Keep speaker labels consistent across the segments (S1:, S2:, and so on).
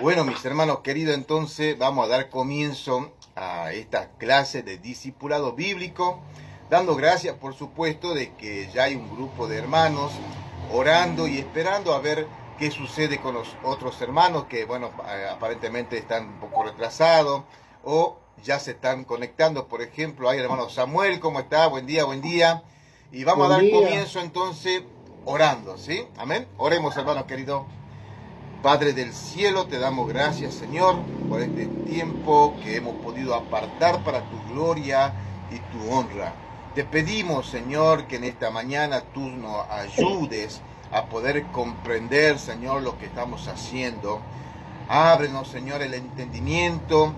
S1: Bueno, mis hermanos queridos, entonces vamos a dar comienzo a esta clase de discipulado bíblico, dando gracias, por supuesto, de que ya hay un grupo de hermanos orando y esperando a ver qué sucede con los otros hermanos que, bueno, aparentemente están un poco retrasados o ya se están conectando. Por ejemplo, hay el hermano Samuel, ¿cómo está? Buen día, buen día. Y vamos a
S2: Buen
S1: dar
S2: día.
S1: comienzo entonces orando, ¿sí? Amén. Oremos, hermanos queridos. Padre del cielo, te damos gracias, Señor, por este tiempo que hemos podido apartar para tu gloria y tu honra. Te pedimos, Señor, que en esta mañana tú nos ayudes a poder comprender, Señor, lo que estamos haciendo. Ábrenos, Señor, el entendimiento.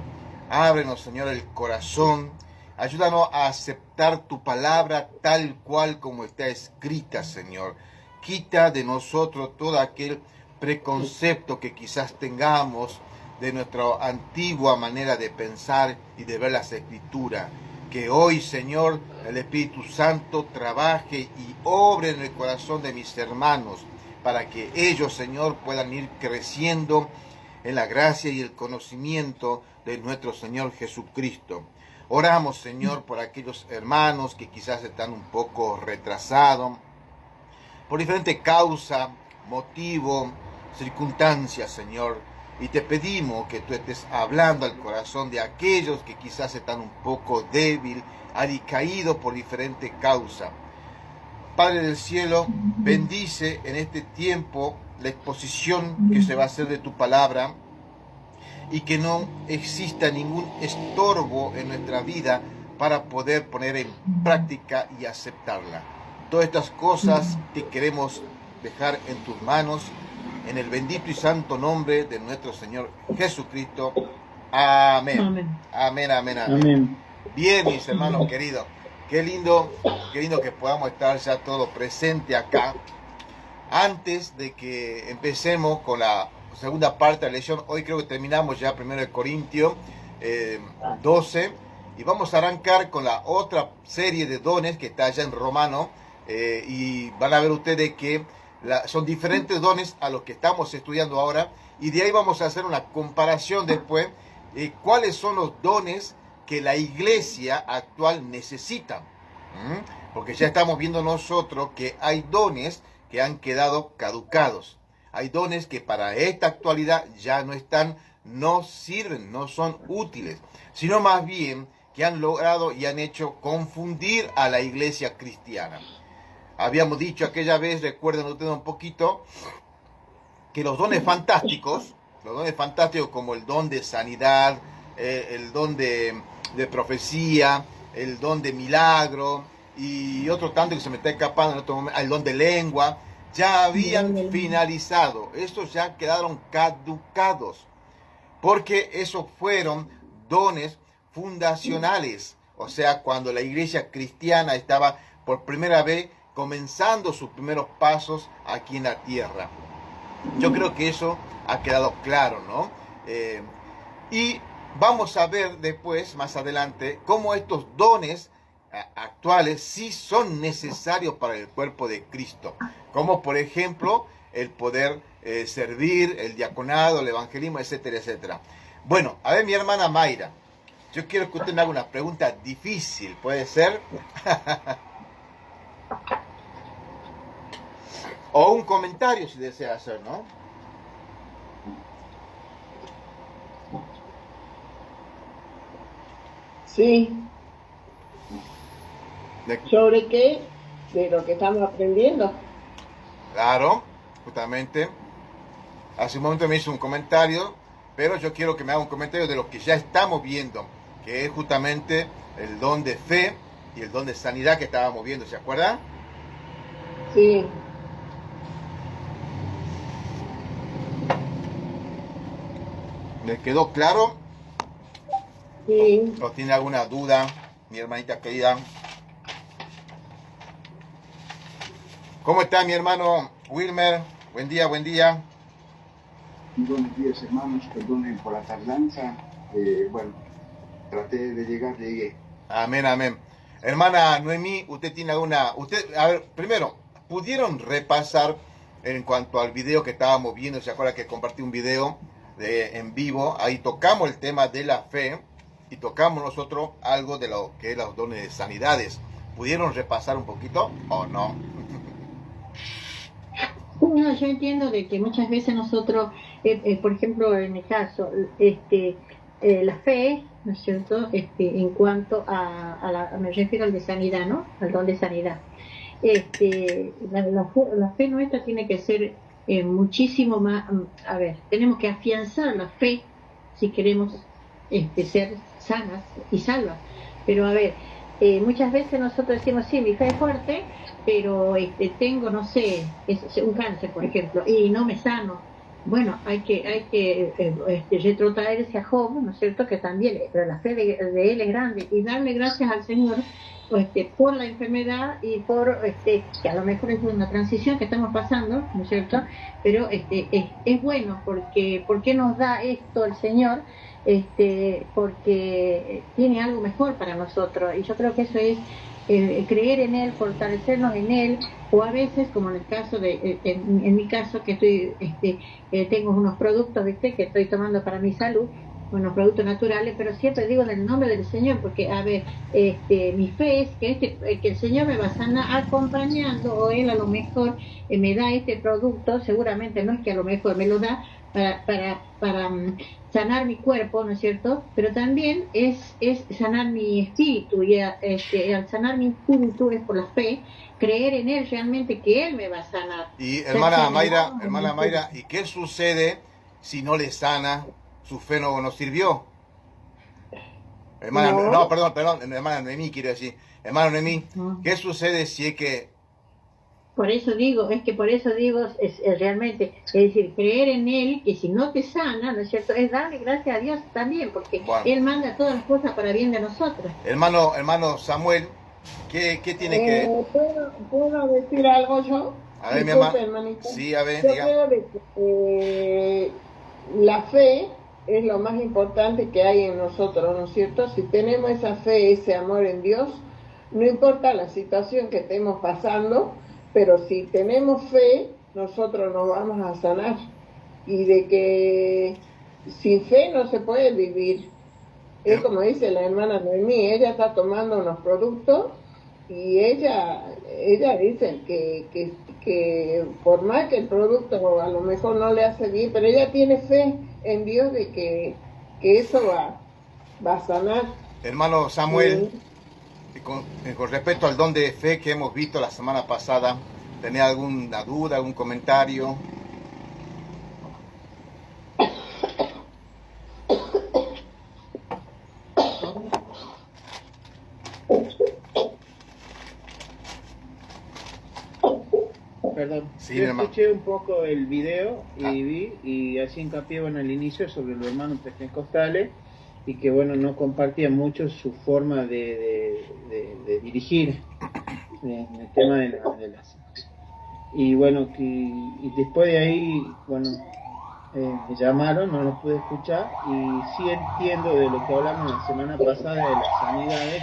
S1: Ábrenos, Señor, el corazón. Ayúdanos a aceptar tu palabra tal cual como está escrita, Señor. Quita de nosotros todo aquel preconcepto que quizás tengamos de nuestra antigua manera de pensar y de ver las escrituras. Que hoy, Señor, el Espíritu Santo trabaje y obre en el corazón de mis hermanos para que ellos, Señor, puedan ir creciendo en la gracia y el conocimiento de nuestro Señor Jesucristo. Oramos, Señor, por aquellos hermanos que quizás están un poco retrasados, por diferente causa, motivo, circunstancias, Señor. Y te pedimos que tú estés hablando al corazón de aquellos que quizás están un poco débil, alicaídos por diferente causa. Padre del cielo, bendice en este tiempo la exposición que se va a hacer de tu palabra y que no exista ningún estorbo en nuestra vida para poder poner en práctica y aceptarla. Todas estas cosas que queremos dejar en tus manos, en el bendito y santo nombre de nuestro Señor Jesucristo. Amén.
S2: Amén.
S1: Amén, amén, amén.
S2: Amén.
S1: Bien, mis hermanos queridos, qué lindo que podamos estar ya todos presentes acá. Antes de que empecemos con la segunda parte de la lección, hoy creo que terminamos ya 1 Corintios 12 y vamos a arrancar con la otra serie de dones que está allá en Romano y van a ver ustedes que son diferentes dones a los que estamos estudiando ahora y de ahí vamos a hacer una comparación después de cuáles son los dones que la iglesia actual necesita. Porque ya estamos viendo nosotros que hay dones que han quedado caducados. Hay dones que para esta actualidad ya no están, no sirven, no son útiles, sino más bien que han logrado y han hecho confundir a la iglesia cristiana. Habíamos dicho aquella vez, recuerden ustedes un poquito, que los dones fantásticos como el don de sanidad, el don de profecía, el don de milagro y otro tanto que se me está escapando en otro momento, el don de lengua, ya habían finalizado. Estos ya quedaron caducados porque esos fueron dones fundacionales. O sea, cuando la iglesia cristiana estaba por primera vez comenzando sus primeros pasos aquí en la tierra. Yo creo que eso ha quedado claro, ¿no? Y vamos a ver después, más adelante, cómo estos dones actuales sí son necesarios para el cuerpo de Cristo. Como por ejemplo el poder servir, el diaconado, el evangelismo, etcétera, etcétera. Bueno, a ver mi hermana Mayra, yo quiero que usted me haga una pregunta difícil, ¿puede ser? O un comentario si desea hacer, ¿no?
S2: Sí.
S1: De,
S2: ¿Sobre qué? De lo que estamos aprendiendo.
S1: claro, justamente. Hace un momento me hizo un comentario, pero yo quiero que me haga un comentario de lo que ya estamos viendo, que es justamente el don de fe y el don de sanidad que estábamos viendo, ¿se acuerdan?
S2: Sí.
S1: ¿Les quedó claro?
S2: Sí.
S1: ¿O tiene alguna duda, mi hermanita querida? ¿Cómo está mi hermano Wilmer? Buen día, buen día.
S3: Buenos días, hermanos, perdonen por la tardanza. Bueno, traté de llegar, llegué.
S1: Amén, amén. Hermana Noemí, usted tiene alguna... a ver, primero, ¿pudieron repasar en cuanto al video que estábamos viendo? ¿Se acuerda que compartí un video en vivo, ahí tocamos el tema de la fe y tocamos nosotros algo de lo que es los dones de sanidades. ¿Pudieron repasar un poquito o no?
S4: No, yo entiendo de que muchas veces nosotros, por ejemplo, en mi caso, la fe, ¿no es cierto? En cuanto me refiero al de sanidad, ¿no? Al don de sanidad. La fe nuestra tiene que ser muchísimo más, a ver, tenemos que afianzar la fe si queremos ser sanas y salvas. Pero a ver, muchas veces nosotros decimos, sí, mi fe es fuerte, pero tengo, no sé, un cáncer, por ejemplo, y no me sano. Bueno, hay que retrotraerse a Job, ¿no es cierto? Que también, pero la fe de él es grande, y darle gracias al Señor por la enfermedad y por que a lo mejor es una transición que estamos pasando, ¿no es cierto? Pero es bueno porque nos da esto el Señor, porque tiene algo mejor para nosotros, y yo creo que eso es creer en Él, fortalecernos en Él, o a veces, como en el caso en mi caso, que tengo unos productos, ¿viste? Que estoy tomando para mi salud, unos productos naturales, pero siempre digo en el nombre del Señor, porque a ver, mi fe es que el Señor me va a sanar acompañando, o Él a lo mejor me da este producto, seguramente no es que a lo mejor me lo da para sanar mi cuerpo, ¿no es cierto? Pero también es sanar mi espíritu, y al sanar mi espíritu es por la fe, creer en Él realmente que Él me va a sanar.
S1: Y hermana Mayra, ¿y qué sucede si no le sana? Su fe no sirvió. Hermana, no, perdón, hermana Noemí, quiero decir. Hermana Noemí, ¿qué sucede si es que...
S4: Por eso digo, es realmente, es decir, creer en Él, que si no te sana, ¿no es cierto? Es darle gracias a Dios también, porque bueno, Él manda todas las cosas para bien de nosotros.
S1: Hermano Samuel, ¿qué tiene que...?
S2: ¿Puedo decir algo yo?
S1: A ver, mi hermano. Sí, a ver,
S2: yo
S1: diga.
S2: creo que la fe es lo más importante que hay en nosotros, ¿no es cierto? Si tenemos esa fe, ese amor en Dios, no importa la situación que estemos pasando, pero si tenemos fe, nosotros nos vamos a sanar. Y de que sin fe no se puede vivir. Es como dice la hermana Noemí, ella está tomando unos productos y ella dice que por más que el producto a lo mejor no le hace bien, pero ella tiene fe en Dios de que eso va a sanar.
S1: Hermano Samuel, con respecto al don de fe que hemos visto la semana pasada, ¿tenía alguna duda, algún comentario?
S5: Perdón,
S1: sí,
S5: yo escuché un poco el video y vi, y así hincapié al inicio sobre los hermanos pentecostales, y que no compartían mucho su forma de dirigir en el tema de las... Y y después de ahí, me llamaron, no los pude escuchar, y sí entiendo de lo que hablamos la semana pasada de las sanidades,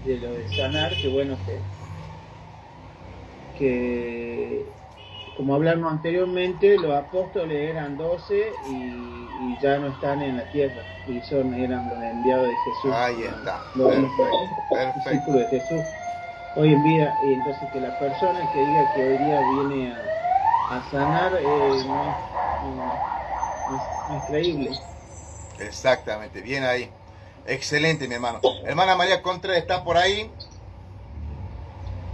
S5: de lo de sanar, que como hablamos anteriormente, los apóstoles eran 12 y ya no están en la tierra, y eran los enviados de Jesús.
S1: Ahí está.
S5: Los
S1: Perfecto.
S5: discípulos de Jesús hoy en vida. Y entonces que la persona que diga que hoy día viene a sanar no es creíble.
S1: Exactamente, bien ahí. Excelente, mi hermano. Hermana María Contreras, ¿está por ahí?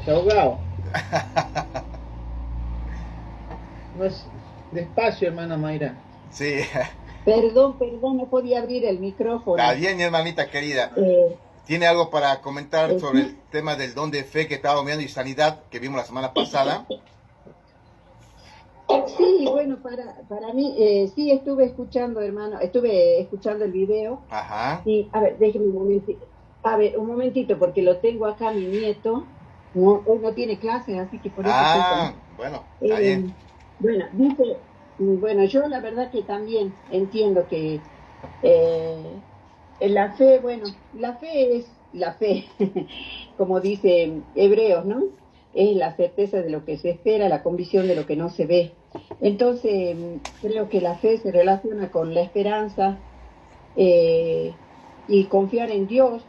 S5: Ahogado. No es despacio, hermana Mayra.
S1: Sí.
S6: Perdón, no podía abrir el micrófono.
S1: Está bien, mi hermanita querida. ¿Tiene algo para comentar sobre el tema del don de fe que estaba viendo y sanidad que vimos la semana pasada?
S6: Sí, para mí, sí estuve escuchando, hermano, estuve escuchando el video.
S1: Ajá.
S6: Y, a ver, déjeme un momentito. A ver, un momentito, porque lo tengo acá, mi nieto. Hoy no tiene clases, así que por eso...
S1: Bueno, está bien.
S6: Dice, yo la verdad que también entiendo que la fe, la fe es la fe, como dice Hebreos, ¿no? es la certeza de lo que se espera, la convicción de lo que no se ve. Entonces, creo que la fe se relaciona con la esperanza y confiar en Dios.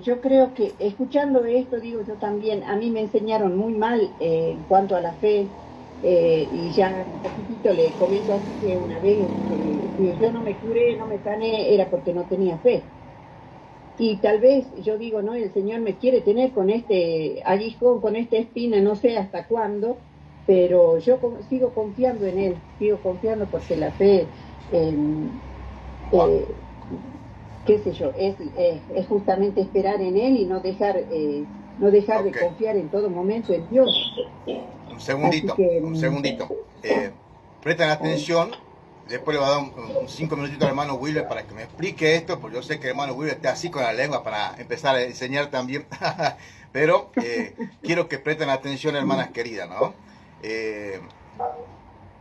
S6: Yo creo que escuchando esto, digo yo también, a mí me enseñaron muy mal en cuanto a la fe, y ya un poquitito le comento así que una vez si yo no me curé, no me sané, era porque no tenía fe. Y tal vez yo digo, no, el Señor me quiere tener con este aguijón, con esta espina, no sé hasta cuándo, pero yo sigo confiando en Él, sigo confiando porque la fe, qué sé yo, es justamente esperar en Él y no dejar de confiar en todo momento en Dios.
S1: Un segundito. Presten atención. Después le voy a dar un 5 minutitos al hermano Wilber para que me explique esto, porque yo sé que el hermano Wilber está así con la lengua para empezar a enseñar también. Pero quiero que presten atención, hermanas queridas, ¿no?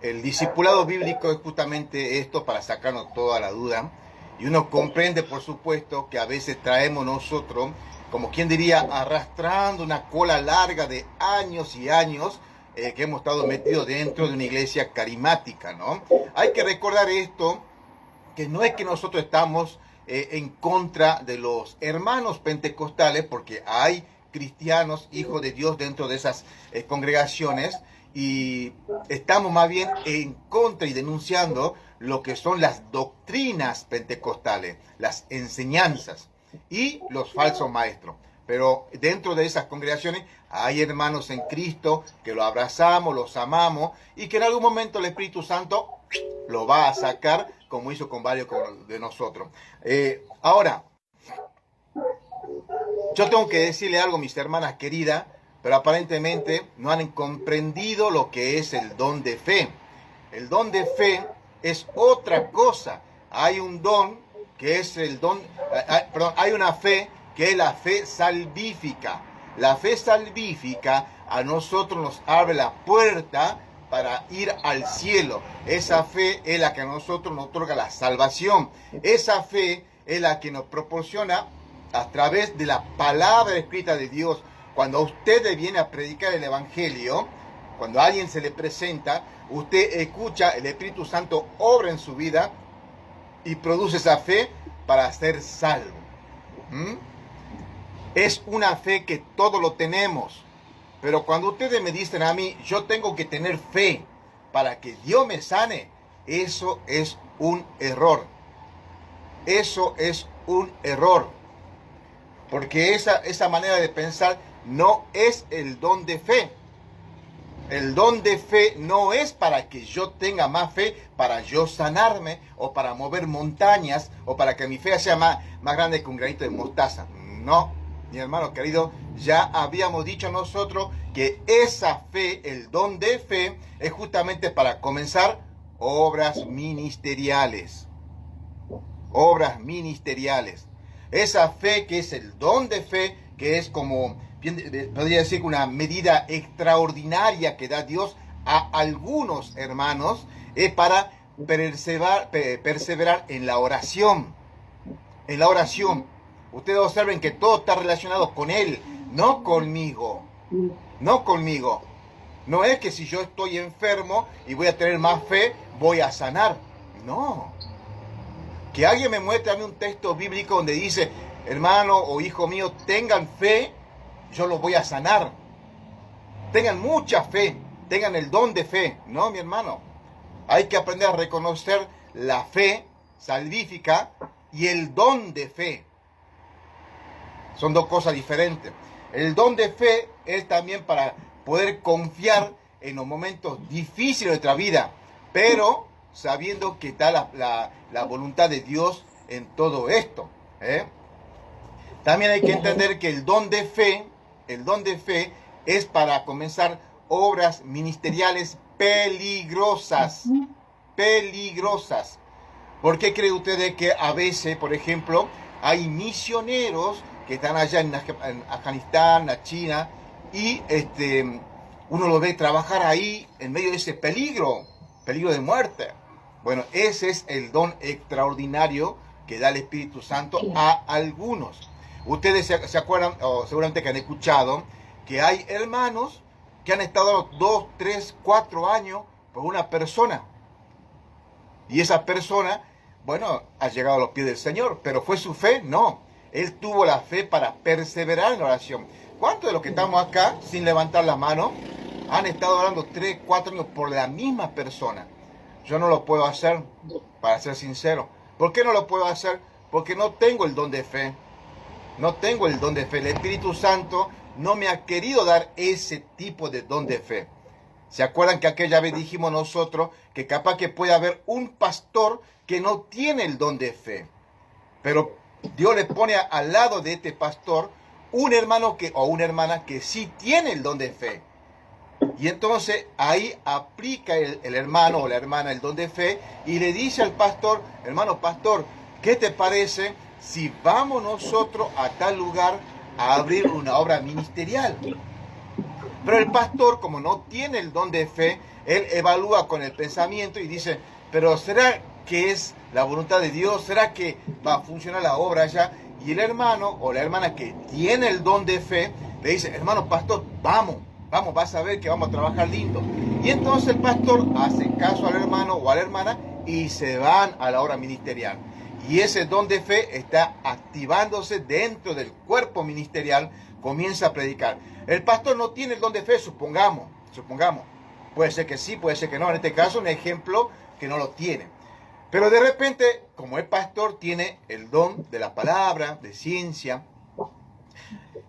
S1: El discipulado bíblico es justamente esto, para sacarnos toda la duda. Y uno comprende, por supuesto, que a veces traemos nosotros, como quien diría, arrastrando una cola larga de años y años, que hemos estado metidos dentro de una iglesia carismática, ¿no? Hay que recordar esto, que no es que nosotros estamos en contra de los hermanos pentecostales, porque hay cristianos, hijos de Dios, dentro de esas congregaciones, y estamos más bien en contra y denunciando lo que son las doctrinas pentecostales, las enseñanzas y los falsos maestros. Pero dentro de esas congregaciones hay hermanos en Cristo que lo abrazamos, los amamos, y que en algún momento el Espíritu Santo lo va a sacar, como hizo con varios de nosotros. Ahora, yo tengo que decirle algo, mis hermanas queridas, pero aparentemente no han comprendido lo que es el don de fe. El don de fe es otra cosa. Hay un don que es el don, hay una fe que es la fe salvífica. La fe salvífica a nosotros nos abre la puerta para ir al cielo. Esa fe es la que a nosotros nos otorga la salvación. Esa fe es la que nos proporciona a través de la palabra escrita de Dios. Cuando usted viene a predicar el Evangelio, cuando a alguien se le presenta, usted escucha, el Espíritu Santo obra en su vida y produce esa fe para ser salvo. Es una fe que todos lo tenemos. Pero cuando ustedes me dicen a mí, yo tengo que tener fe para que Dios me sane, eso es un error. Eso es un error. Porque esa manera de pensar no es el don de fe. El don de fe no es para que yo tenga más fe, para yo sanarme, o para mover montañas, o para que mi fe sea más grande que un granito de mostaza. No, mi hermano querido, ya habíamos dicho nosotros que esa fe, el don de fe, es justamente para comenzar obras ministeriales. Obras ministeriales. Esa fe que es el don de fe, que es como, podría decir, una medida extraordinaria que da Dios a algunos hermanos, es para perseverar en la oración. En la oración. Ustedes observen que todo está relacionado con Él, no conmigo. No conmigo. No es que si yo estoy enfermo y voy a tener más fe, voy a sanar. No. Que alguien me muestre a mí un texto bíblico donde dice, hermano o hijo mío, tengan fe, yo los voy a sanar. Tengan mucha fe, tengan el don de fe. No, mi hermano. Hay que aprender a reconocer la fe salvífica y el don de fe. Son dos cosas diferentes. El don de fe es también para poder confiar en los momentos difíciles de nuestra vida, pero sabiendo que está la voluntad de Dios en todo esto. También hay que entender que el don de fe es para comenzar obras ministeriales peligrosas. Peligrosas. ¿Por qué cree usted que a veces, por ejemplo, hay misioneros que están allá en Afganistán, en China, y uno lo ve trabajar ahí en medio de ese peligro de muerte? Bueno, ese es el don extraordinario que da el Espíritu Santo a algunos. Ustedes se acuerdan, o seguramente que han escuchado, que hay hermanos que han estado 2, 3, 4 años por una persona. Y esa persona, bueno, ha llegado a los pies del Señor, pero ¿fue su fe? No. Él tuvo la fe para perseverar en la oración. ¿Cuántos de los que estamos acá, sin levantar la mano, han estado orando 3, 4 años por la misma persona? Yo no lo puedo hacer, para ser sincero. ¿Por qué no lo puedo hacer? Porque no tengo el don de fe. No tengo el don de fe. El Espíritu Santo no me ha querido dar ese tipo de don de fe. ¿Se acuerdan que aquella vez dijimos nosotros que capaz que puede haber un pastor que no tiene el don de fe? Pero Dios le pone al lado de este pastor un hermano o una hermana que sí tiene el don de fe. Y entonces ahí aplica el hermano o la hermana el don de fe y le dice al pastor: hermano pastor, ¿qué te parece si vamos nosotros a tal lugar a abrir una obra ministerial? Pero el pastor, como no tiene el don de fe, él evalúa con el pensamiento y dice: pero ¿será que es la voluntad de Dios? ¿Será que va a funcionar la obra allá? Y el hermano o la hermana que tiene el don de fe le dice: hermano pastor, vamos, vas a ver que vamos a trabajar lindo. Y entonces el pastor hace caso al hermano o a la hermana y se van a la obra ministerial. Y ese don de fe está activándose dentro del cuerpo ministerial, comienza a predicar. El pastor no tiene el don de fe, supongamos. Puede ser que sí, puede ser que no. En este caso, un ejemplo que no lo tiene. Pero de repente, como el pastor tiene el don de la palabra, de ciencia,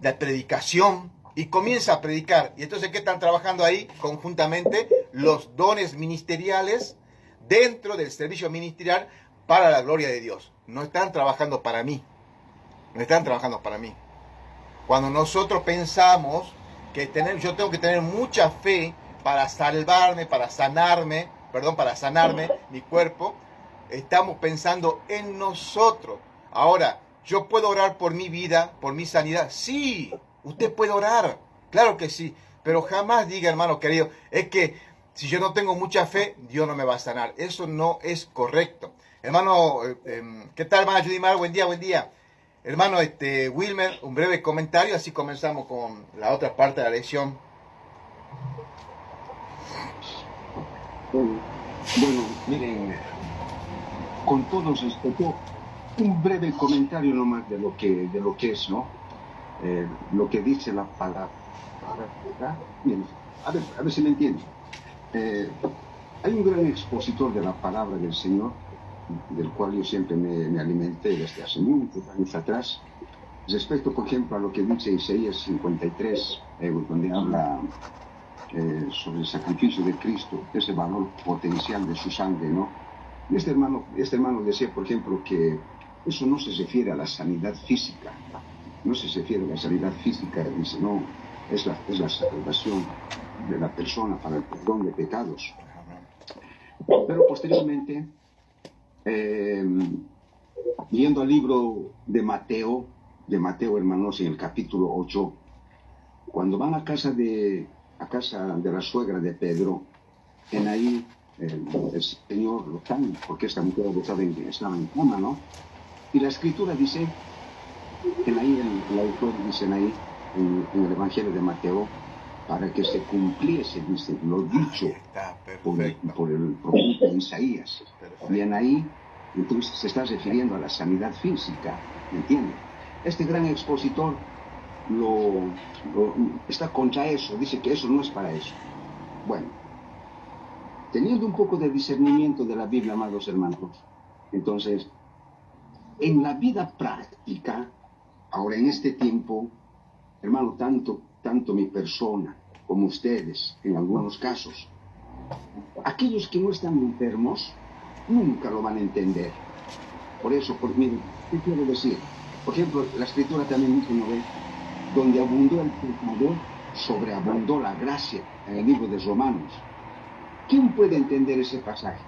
S1: de predicación, y comienza a predicar. Y entonces, ¿qué están trabajando ahí conjuntamente? Los dones ministeriales dentro del servicio ministerial para la gloria de Dios. No están trabajando para mí. Cuando nosotros pensamos que yo tengo que tener mucha fe para salvarme, para sanarme mi cuerpo, estamos pensando en nosotros. Ahora, ¿yo puedo orar por mi vida, por mi sanidad? Sí, usted puede orar, claro que sí, pero jamás diga, hermano querido, es que si yo no tengo mucha fe, Dios no me va a sanar. Eso no es correcto. Hermano, ¿qué tal, hermana Judimar? Buen día. Hermano Wilmer, un breve comentario, así comenzamos con la otra parte de la lección.
S3: Bueno, miren, con todo respeto, un breve comentario nomás de lo que es, ¿no? Lo que dice la palabra. Bien, a ver si me entienden. Hay un gran expositor de la palabra del Señor, del cual yo siempre me alimenté desde hace muchos años atrás, respecto, por ejemplo, a lo que dice Isaías 53, donde habla sobre el sacrificio de Cristo, ese valor potencial de su sangre, ¿no? Y este hermano decía, por ejemplo, que eso no se refiere a la sanidad física, dice, no, es la salvación de la persona para el perdón de pecados. Pero posteriormente, yendo al libro de Mateo, hermanos, en el capítulo 8, cuando van a casa de la suegra de Pedro, en ahí el Señor lo sana, porque esta mujer estaba en cama, ¿no? Y la escritura dice, en ahí el autor dice ahí, en el Evangelio de Mateo, para que se cumpliese, dice, lo dicho por el profeta Isaías. Y en ahí, entonces, se está refiriendo a la sanidad física, ¿me entiende? Este gran expositor está contra eso, dice que eso no es para eso. Bueno, teniendo un poco de discernimiento de la Biblia, amados hermanos, entonces, en la vida práctica, ahora en este tiempo, hermano, tanto mi persona como ustedes, en algunos casos, aquellos que no están enfermos, nunca lo van a entender. Por eso, miren, ¿qué quiero decir? Por ejemplo, la escritura también dice, ¿no ve? Donde abundó el pecado, sobreabundó la gracia, en el libro de Romanos. ¿Quién puede entender ese pasaje?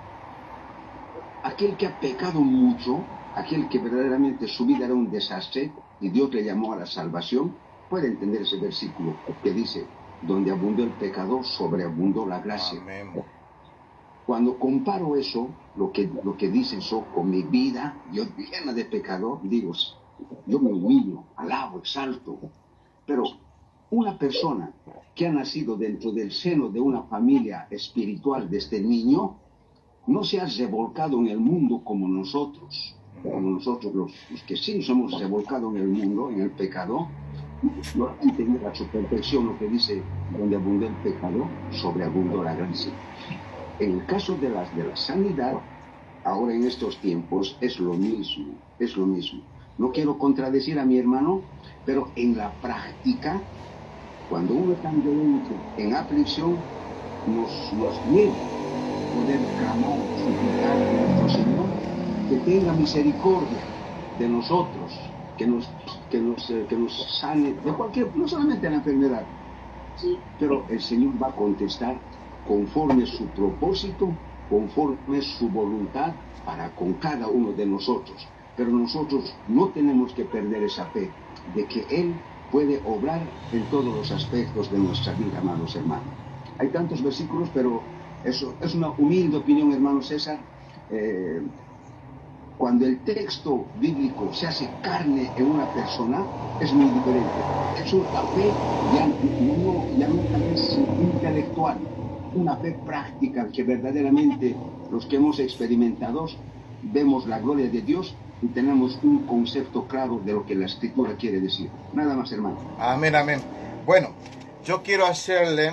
S3: Aquel que ha pecado mucho, aquel que verdaderamente su vida era un desastre y Dios le llamó a la salvación, puede entender ese versículo que dice, donde abundó el pecado, sobreabundó la gracia.
S1: Amén.
S3: Cuando comparo eso, lo que dice eso con mi vida, yo llena de pecado, digo, yo me humillo, alabo, exalto, pero una persona que ha nacido dentro del seno de una familia espiritual de este niño, no se ha revolcado en el mundo como nosotros los que sí somos revolcados en el mundo, en el pecado, no entender a su perfección lo que dice: donde abundó el pecado, sobreabundó la gracia. En el caso de la sanidad, ahora en estos tiempos es lo mismo, es lo mismo. No quiero contradecir a mi hermano, pero en la práctica, cuando uno está en aflicción, nos niega poder clamar, suplicar a nuestro Señor que tenga misericordia de nosotros, que nos sane de cualquier, no solamente de la enfermedad, pero el Señor va a contestar conforme su propósito, conforme su voluntad para con cada uno de nosotros. Pero nosotros no tenemos que perder esa fe de que Él puede obrar en todos los aspectos de nuestra vida, amados hermanos. Hay tantos versículos, pero eso es una humilde opinión, hermano César. Cuando el texto bíblico se hace carne en una persona, es muy diferente. Es una fe ya no tal vez intelectual, una fe práctica que verdaderamente los que hemos experimentado vemos la gloria de Dios y tenemos un concepto claro de lo que la Escritura quiere decir. Nada más, hermano.
S1: Amén, amén. Bueno, yo quiero hacerle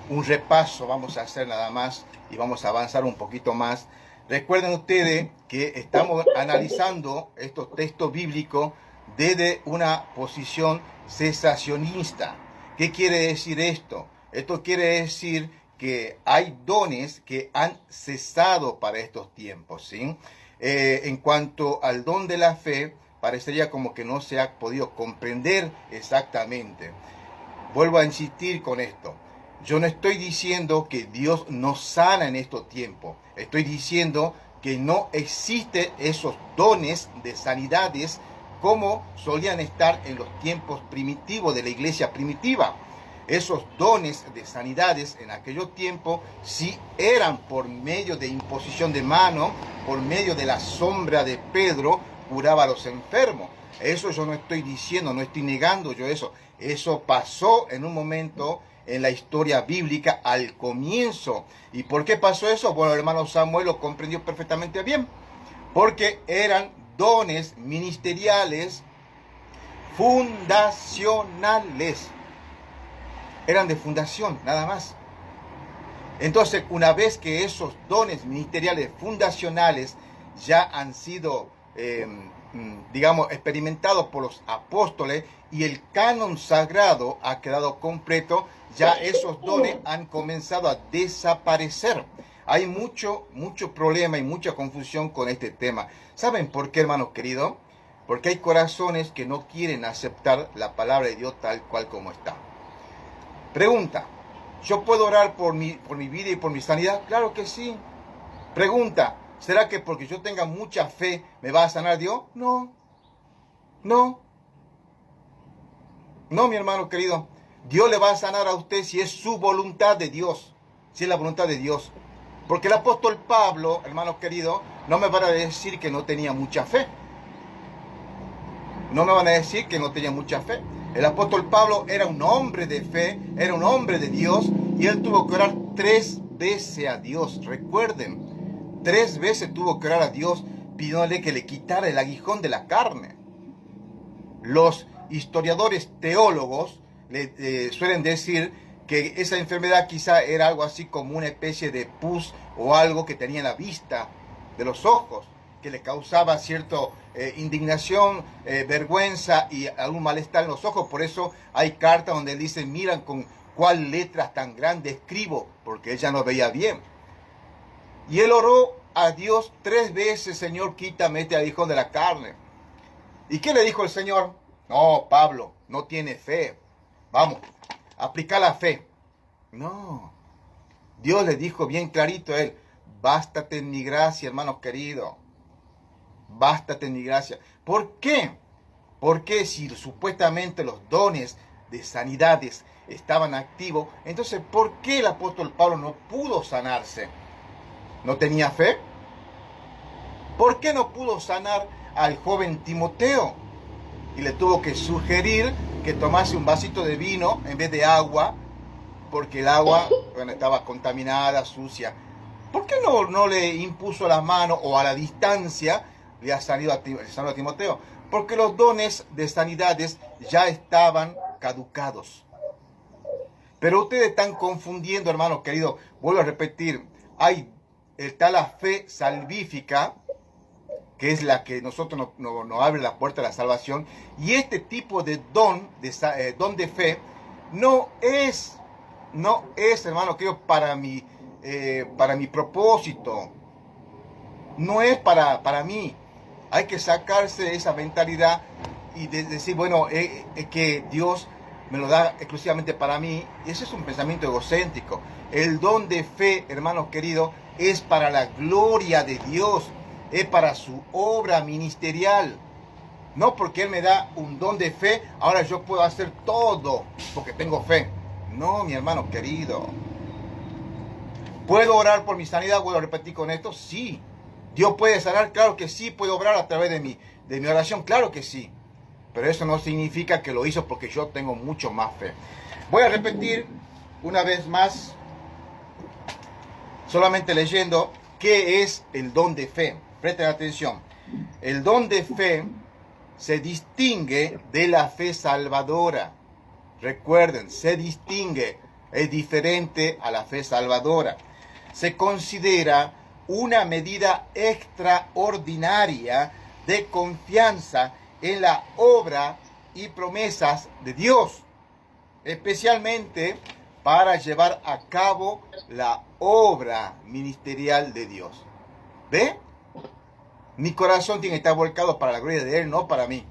S1: un repaso, vamos a hacer nada más y vamos a avanzar un poquito más. Recuerden ustedes que estamos analizando estos textos bíblicos desde una posición cesacionista. ¿Qué quiere decir esto? Esto quiere decir que hay dones que han cesado para estos tiempos, ¿sí? En cuanto al don de la fe, parecería como que no se ha podido comprender exactamente. Vuelvo a insistir con esto. Yo no estoy diciendo que Dios no sana en estos tiempos. Estoy diciendo que no existen esos dones de sanidades como solían estar en los tiempos primitivos de la iglesia primitiva. Esos dones de sanidades en aquellos tiempos sí eran por medio de imposición de mano, por medio de la sombra de Pedro, curaba a los enfermos. Eso yo no estoy diciendo, no estoy negando yo eso. Eso pasó en un momento en la historia bíblica al comienzo. ¿Y por qué pasó eso? Bueno, el hermano Samuel lo comprendió perfectamente bien. Porque eran dones ministeriales fundacionales. Eran de fundación, nada más. Entonces, una vez que esos dones ministeriales fundacionales ya han sido, digamos, experimentados por los apóstoles y el canon sagrado ha quedado completo, ya esos dones han comenzado a desaparecer. Hay mucho problema y mucha confusión con este tema. ¿Saben por qué, hermanos queridos? Porque hay corazones que no quieren aceptar la palabra de Dios tal cual como está. Pregunta, ¿yo puedo orar por mi vida y por mi sanidad? Claro que sí. Pregunta, ¿será que porque yo tenga mucha fe me va a sanar Dios? No, mi hermano querido. Dios le va a sanar a usted si es su voluntad de Dios, si es la voluntad de Dios. Porque el apóstol Pablo, hermano querido, no me van a decir que no tenía mucha fe. No me van a decir que no tenía mucha fe. El apóstol Pablo era un hombre de fe, era un hombre de Dios, y él tuvo que orar 3 veces a Dios. Recuerden, 3 veces tuvo que orar a Dios pidiéndole que le quitara el aguijón de la carne. Los historiadores teólogos suelen decir que esa enfermedad quizá era algo así como una especie de pus o algo que tenía en la vista de los ojos, que le causaba cierta indignación, vergüenza y algún malestar en los ojos. Por eso hay cartas donde dicen, miran con cuál letras tan grande escribo, porque ella no veía bien. Y él oró a Dios 3 veces, Señor, quítame este aguijón de la carne. ¿Y qué le dijo el Señor? No, Pablo, no tiene fe. Vamos, aplica la fe. No. Dios le dijo bien clarito a él, bástate en mi gracia, hermano querido. Bástate en mi gracia. ¿Por qué? Porque si supuestamente los dones de sanidades estaban activos, entonces ¿por qué el apóstol Pablo no pudo sanarse? ¿No tenía fe? ¿Por qué no pudo sanar al joven Timoteo? Y le tuvo que sugerir que tomase un vasito de vino en vez de agua, porque el agua, bueno, estaba contaminada, sucia. ¿Por qué no le impuso las manos o a la distancia le ha sanado a Timoteo? Porque los dones de sanidades ya estaban caducados. Pero ustedes están confundiendo, hermanos queridos. Vuelvo a repetir, está la fe salvífica, que es la que nosotros nos abre la puerta a la salvación. Y este tipo de don de fe no es, hermano querido, para mi propósito. No es para mí. Hay que sacarse esa mentalidad y decir, bueno, que Dios me lo da exclusivamente para mí. Ese es un pensamiento egocéntrico. El don de fe, hermanos queridos, es para la gloria de Dios. Es para su obra ministerial. No porque Él me da un don de fe, ahora yo puedo hacer todo porque tengo fe. No, mi hermano querido. ¿Puedo orar por mi sanidad? ¿Vuelvo a repetir con esto? Sí. ¿Dios puede sanar? Claro que sí. ¿Puedo obrar a través de mi oración? Claro que sí. Pero eso no significa que lo hizo porque yo tengo mucho más fe. Voy a repetir una vez más, solamente leyendo, ¿qué es el don de fe? Presten atención. El don de fe se distingue de la fe salvadora. Recuerden, se distingue, es diferente a la fe salvadora. Se considera una medida extraordinaria de confianza en la obra y promesas de Dios, especialmente para llevar a cabo la obra ministerial de Dios. ¿Ve? Mi corazón tiene que estar volcado para la gloria de Él, no para mí.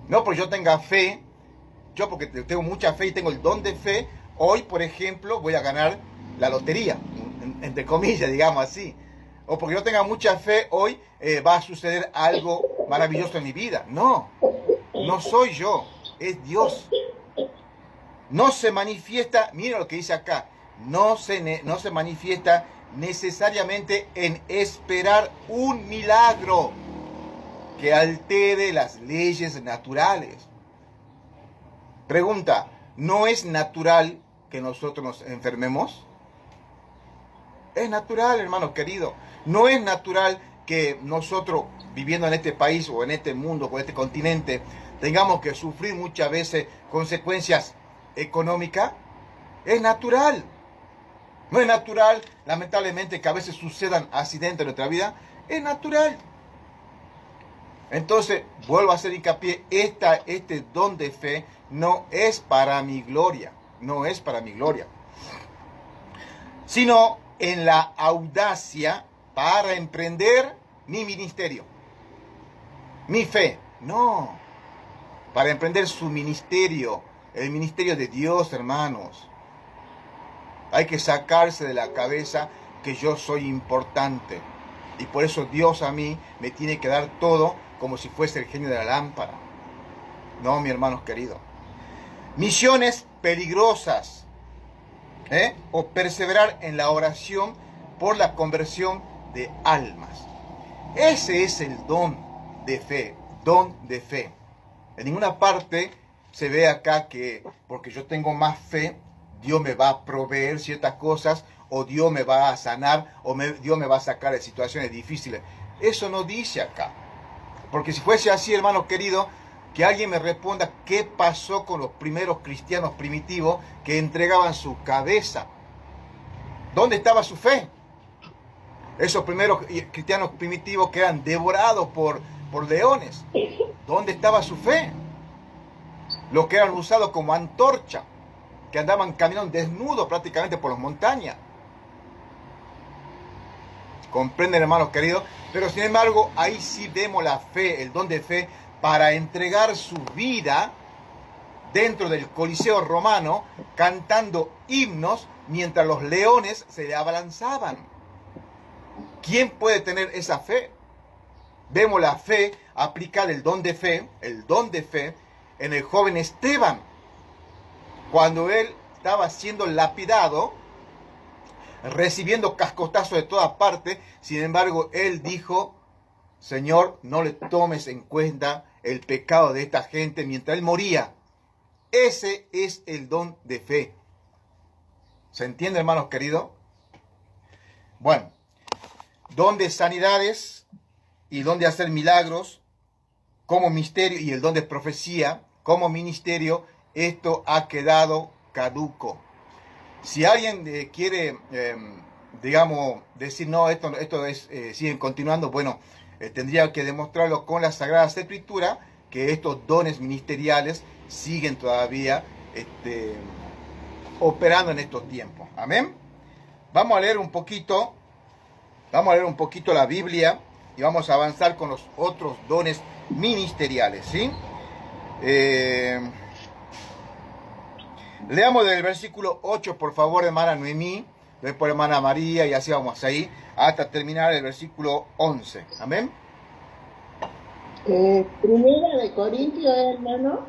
S1: No porque yo tenga fe, yo porque tengo mucha fe y tengo el don de fe, hoy, por ejemplo, voy a ganar la lotería, entre comillas, digamos así. O porque yo tenga mucha fe, hoy va a suceder algo maravilloso en mi vida. No, no soy yo, es Dios. No se manifiesta, miren lo que dice acá, no se manifiesta necesariamente en esperar un milagro que altere las leyes naturales. Pregunta, ¿no es natural que nosotros nos enfermemos? Es natural, hermano querido. No es natural que nosotros, viviendo en este país o en este mundo o en este continente, tengamos que sufrir muchas veces consecuencias económicas. Es natural. No es natural, lamentablemente, que a veces sucedan accidentes en nuestra vida. Es natural. Entonces, vuelvo a hacer hincapié, este don de fe no es para mi gloria. No es para mi gloria. Sino en la audacia para emprender mi ministerio. Mi fe. No. Para emprender su ministerio. El ministerio de Dios, hermanos. Hay que sacarse de la cabeza que yo soy importante. Y por eso Dios a mí me tiene que dar todo como si fuese el genio de la lámpara. No, mis hermanos queridos. Misiones peligrosas. O perseverar en la oración por la conversión de almas. Ese es el don de fe. Don de fe. En ninguna parte se ve acá que porque yo tengo más fe, Dios me va a proveer ciertas cosas, o Dios me va a sanar, o Dios me va a sacar de situaciones difíciles. Eso no dice acá. Porque si fuese así, hermano querido, que alguien me responda qué pasó con los primeros cristianos primitivos que entregaban su cabeza. ¿Dónde estaba su fe? Esos primeros cristianos primitivos que eran devorados por leones. ¿Dónde estaba su fe? Los que eran usados como antorcha, que andaban caminando desnudos prácticamente por las montañas. ¿Comprenden, hermanos queridos? Pero sin embargo, ahí sí vemos la fe, el don de fe, para entregar su vida dentro del Coliseo romano, cantando himnos mientras los leones se le abalanzaban. ¿Quién puede tener esa fe? Vemos la fe aplicada, el don de fe, en el joven Esteban, cuando él estaba siendo lapidado, recibiendo cascotazos de todas partes. Sin embargo, él dijo: Señor, no le tomes en cuenta el pecado de esta gente. Mientras él moría, Ese es el don de fe. ¿Se entiende, hermanos queridos? Bueno, don de sanidades y don de hacer milagros como misterio y el don de profecía como ministerio, esto ha quedado caduco. Si alguien quiere, digamos, decir, no, esto es, siguen continuando, bueno, tendría que demostrarlo con la Sagrada Escritura, que estos dones ministeriales siguen todavía operando en estos tiempos. Amén. Vamos a leer un poquito la Biblia y vamos a avanzar con los otros dones ministeriales, ¿sí? Leamos del versículo 8, por favor, hermana Noemí, después hermana María, y así vamos ahí, hasta terminar el versículo 11. Amén.
S2: Primera de Corintios, hermano,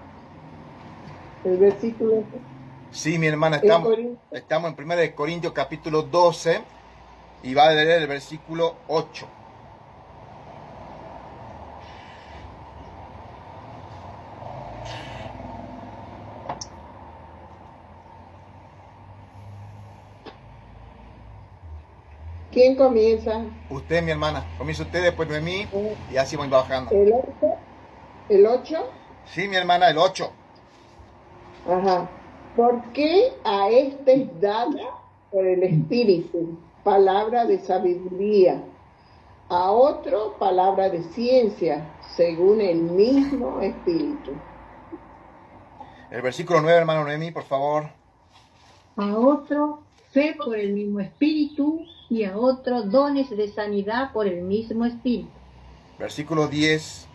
S2: el versículo.
S1: Sí, mi hermana, estamos en 1 de Corintios capítulo 12 y va a leer el versículo 8.
S2: ¿Quién comienza?
S1: Usted, mi hermana. Comienza usted, después Noemí, y así voy bajando.
S2: ¿El 8? ¿El 8?
S1: Sí, mi hermana, el 8.
S2: Ajá. ¿Por qué a este es dada por el Espíritu palabra de sabiduría, a otro palabra de ciencia, según el mismo Espíritu?
S1: El versículo 9, hermano Noemí, por favor.
S4: A otro fe por el mismo Espíritu, y a otro dones de sanidad por el mismo Espíritu.
S1: Versículo 10.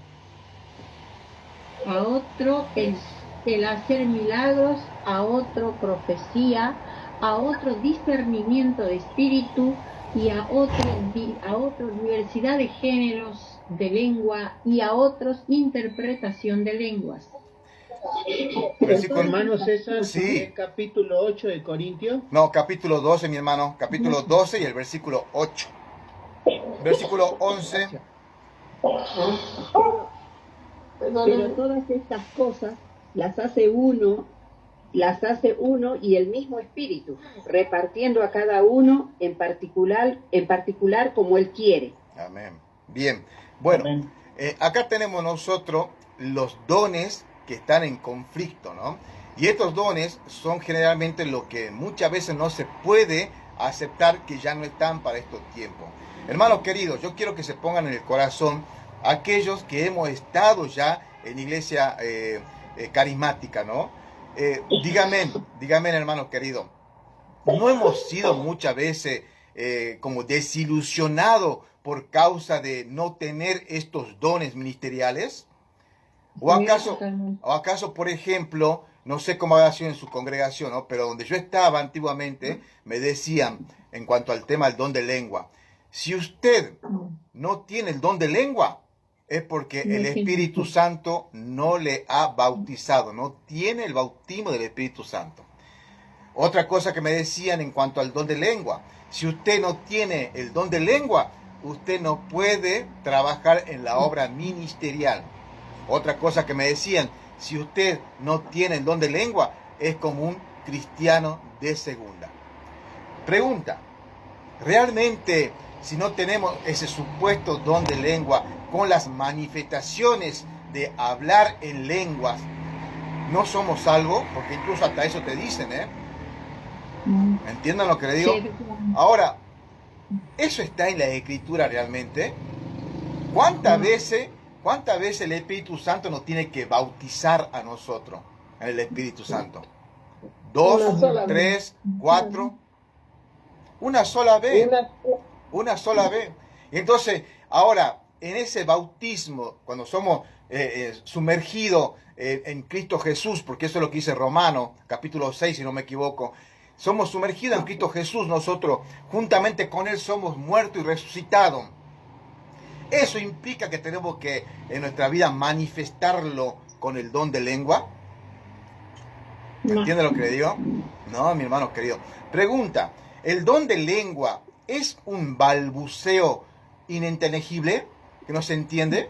S4: A otro el hacer milagros, a otro profecía, a otro discernimiento de espíritu, y a otro diversidad de géneros de lengua, y a otros interpretación de lenguas.
S1: Versículo,
S5: hermano César,
S1: sí.
S5: ¿es capítulo 8 de Corintios?
S1: No, capítulo 12, mi hermano. Capítulo 12 y el versículo 8. Versículo 11.
S6: Pero todas estas cosas las hace uno y el mismo Espíritu, repartiendo a cada uno en particular como Él quiere.
S1: Amén. Bien. Bueno,
S5: Amén.
S1: Acá tenemos nosotros los dones que están en conflicto, ¿no? Y estos dones son generalmente lo que muchas veces no se puede aceptar, que ya no están para estos tiempos. Hermanos queridos, yo quiero que se pongan en el corazón aquellos que hemos estado ya en iglesia carismática, ¿no? Dígame, hermanos queridos, ¿no hemos sido muchas veces como desilusionados por causa de no tener estos dones ministeriales? ¿O acaso, por ejemplo, no sé cómo ha sido en su congregación, ¿no? Pero donde yo estaba antiguamente, me decían, en cuanto al tema del don de lengua, si usted no tiene el don de lengua, es porque el Espíritu Santo no le ha bautizado, no tiene el bautismo del Espíritu Santo. Otra cosa que me decían en cuanto al don de lengua, si usted no tiene el don de lengua, usted no puede trabajar en la obra ministerial. Otra cosa que me decían, si usted no tiene el don de lengua, es como un cristiano de segunda. Pregunta, ¿realmente si no tenemos ese supuesto don de lengua con las manifestaciones de hablar en lenguas, no somos salvos? Porque incluso hasta eso te dicen, ¿eh? ¿Entiendan lo que le digo? Ahora, ¿eso está en la Escritura realmente? ¿Cuántas veces el Espíritu Santo nos tiene que bautizar a nosotros en el Espíritu Santo? 2, 3, 4. Una sola vez. Una sola vez. Y entonces, ahora, en ese bautismo, cuando somos sumergidos en Cristo Jesús, porque eso es lo que dice Romanos, capítulo 6, si no me equivoco, somos sumergidos en Cristo Jesús, nosotros, juntamente con Él, somos muertos y resucitados. ¿Eso implica que tenemos que en nuestra vida manifestarlo con el don de lengua? ¿Me entiende lo que le digo? No, mi hermano querido. Pregunta, ¿el don de lengua es un balbuceo ininteligible que no se entiende?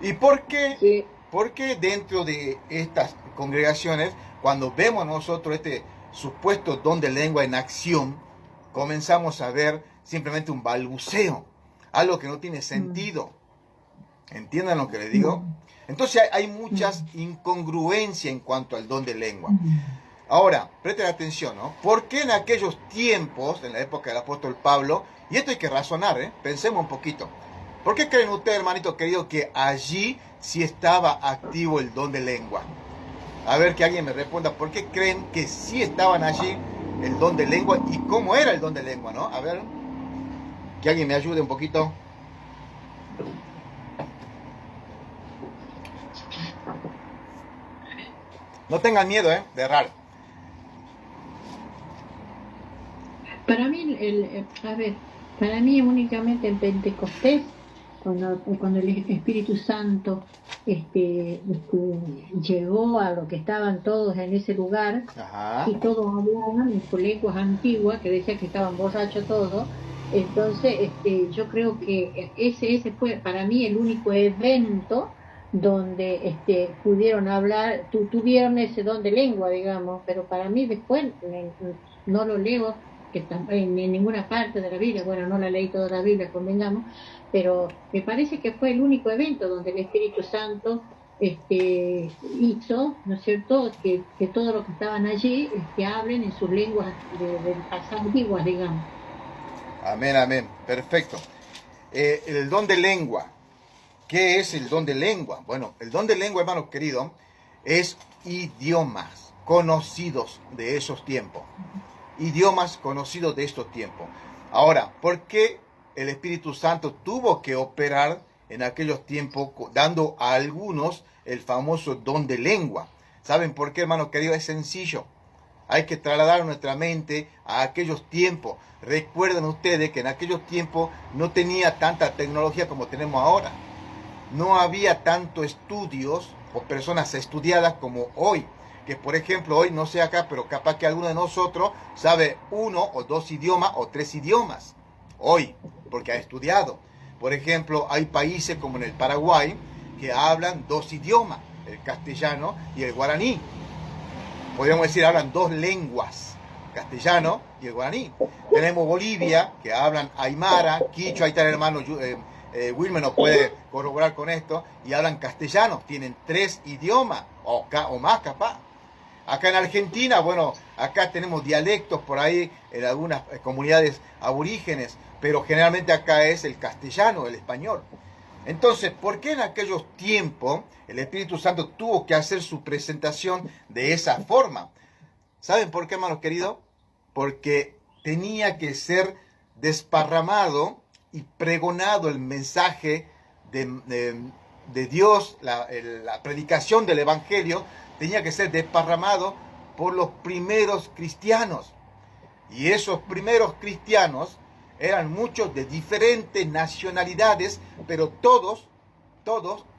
S1: ¿Y por qué?
S2: Sí.
S1: ¿Por qué dentro de estas congregaciones, cuando vemos nosotros este supuesto don de lengua en acción, comenzamos a ver simplemente un balbuceo, algo que no tiene sentido. ¿Entiendan lo que les digo? Entonces hay muchas incongruencias en cuanto al don de lengua. Ahora, presten atención, ¿no? ¿Por qué en aquellos tiempos, en la época del apóstol Pablo, y esto hay que razonar, pensemos un poquito, ¿por qué creen ustedes, hermanito querido, que allí sí estaba activo el don de lengua? A ver que alguien me responda, ¿por qué creen que sí estaban allí el don de lengua y cómo era el don de lengua, ¿no? A ver, que alguien me ayude un poquito. No tengan miedo, de errar.
S4: Para mí, para mí únicamente en Pentecostés, cuando el Espíritu Santo llegó a lo que estaban todos en ese lugar,
S1: Ajá.
S4: y todos hablaban en sus lenguas antiguas, que decían que estaban borrachos todos. Entonces, yo creo que ese fue para mí el único evento donde pudieron hablar, tuvieron ese don de lengua, digamos, pero para mí después no lo leo que en ninguna parte de la Biblia, bueno, no la leí toda la Biblia, convengamos, pero me parece que fue el único evento donde el Espíritu Santo hizo, ¿no es cierto?, que todos los que estaban allí hablen en sus lenguas de las antiguas, digamos.
S1: Amén, amén, perfecto. El don de lengua. ¿Qué es el don de lengua? Bueno, el don de lengua, hermano querido, es idiomas conocidos de esos tiempos. Idiomas conocidos de estos tiempos. Ahora, ¿por qué el Espíritu Santo tuvo que operar en aquellos tiempos dando a algunos el famoso don de lengua? ¿Saben por qué, hermano querido? Es sencillo. Hay que trasladar nuestra mente a aquellos tiempos. Recuerden ustedes que en aquellos tiempos no tenía tanta tecnología como tenemos ahora. No había tantos estudios o personas estudiadas como hoy. Que por ejemplo hoy, no sé acá, pero capaz que alguno de nosotros sabe 1 o 2 idiomas o 3 idiomas. Hoy, porque ha estudiado. Por ejemplo, hay países como en el Paraguay que hablan 2 idiomas, el castellano y el guaraní. Podríamos decir, hablan 2 lenguas, castellano y el guaraní. Tenemos Bolivia, que hablan aymara, quichua, ahí está el hermano Wilmer nos puede corroborar con esto, y hablan castellano, tienen 3 idiomas, o más capaz. Acá en Argentina, bueno, acá tenemos dialectos por ahí en algunas comunidades aborígenes, pero generalmente acá es el castellano, el español. Entonces, ¿por qué en aquellos tiempos el Espíritu Santo tuvo que hacer su presentación de esa forma? ¿Saben por qué, hermanos queridos? Porque tenía que ser desparramado y pregonado el mensaje de Dios, la predicación del Evangelio, tenía que ser desparramado por los primeros cristianos. Y esos primeros cristianos eran muchos de diferentes nacionalidades, pero todos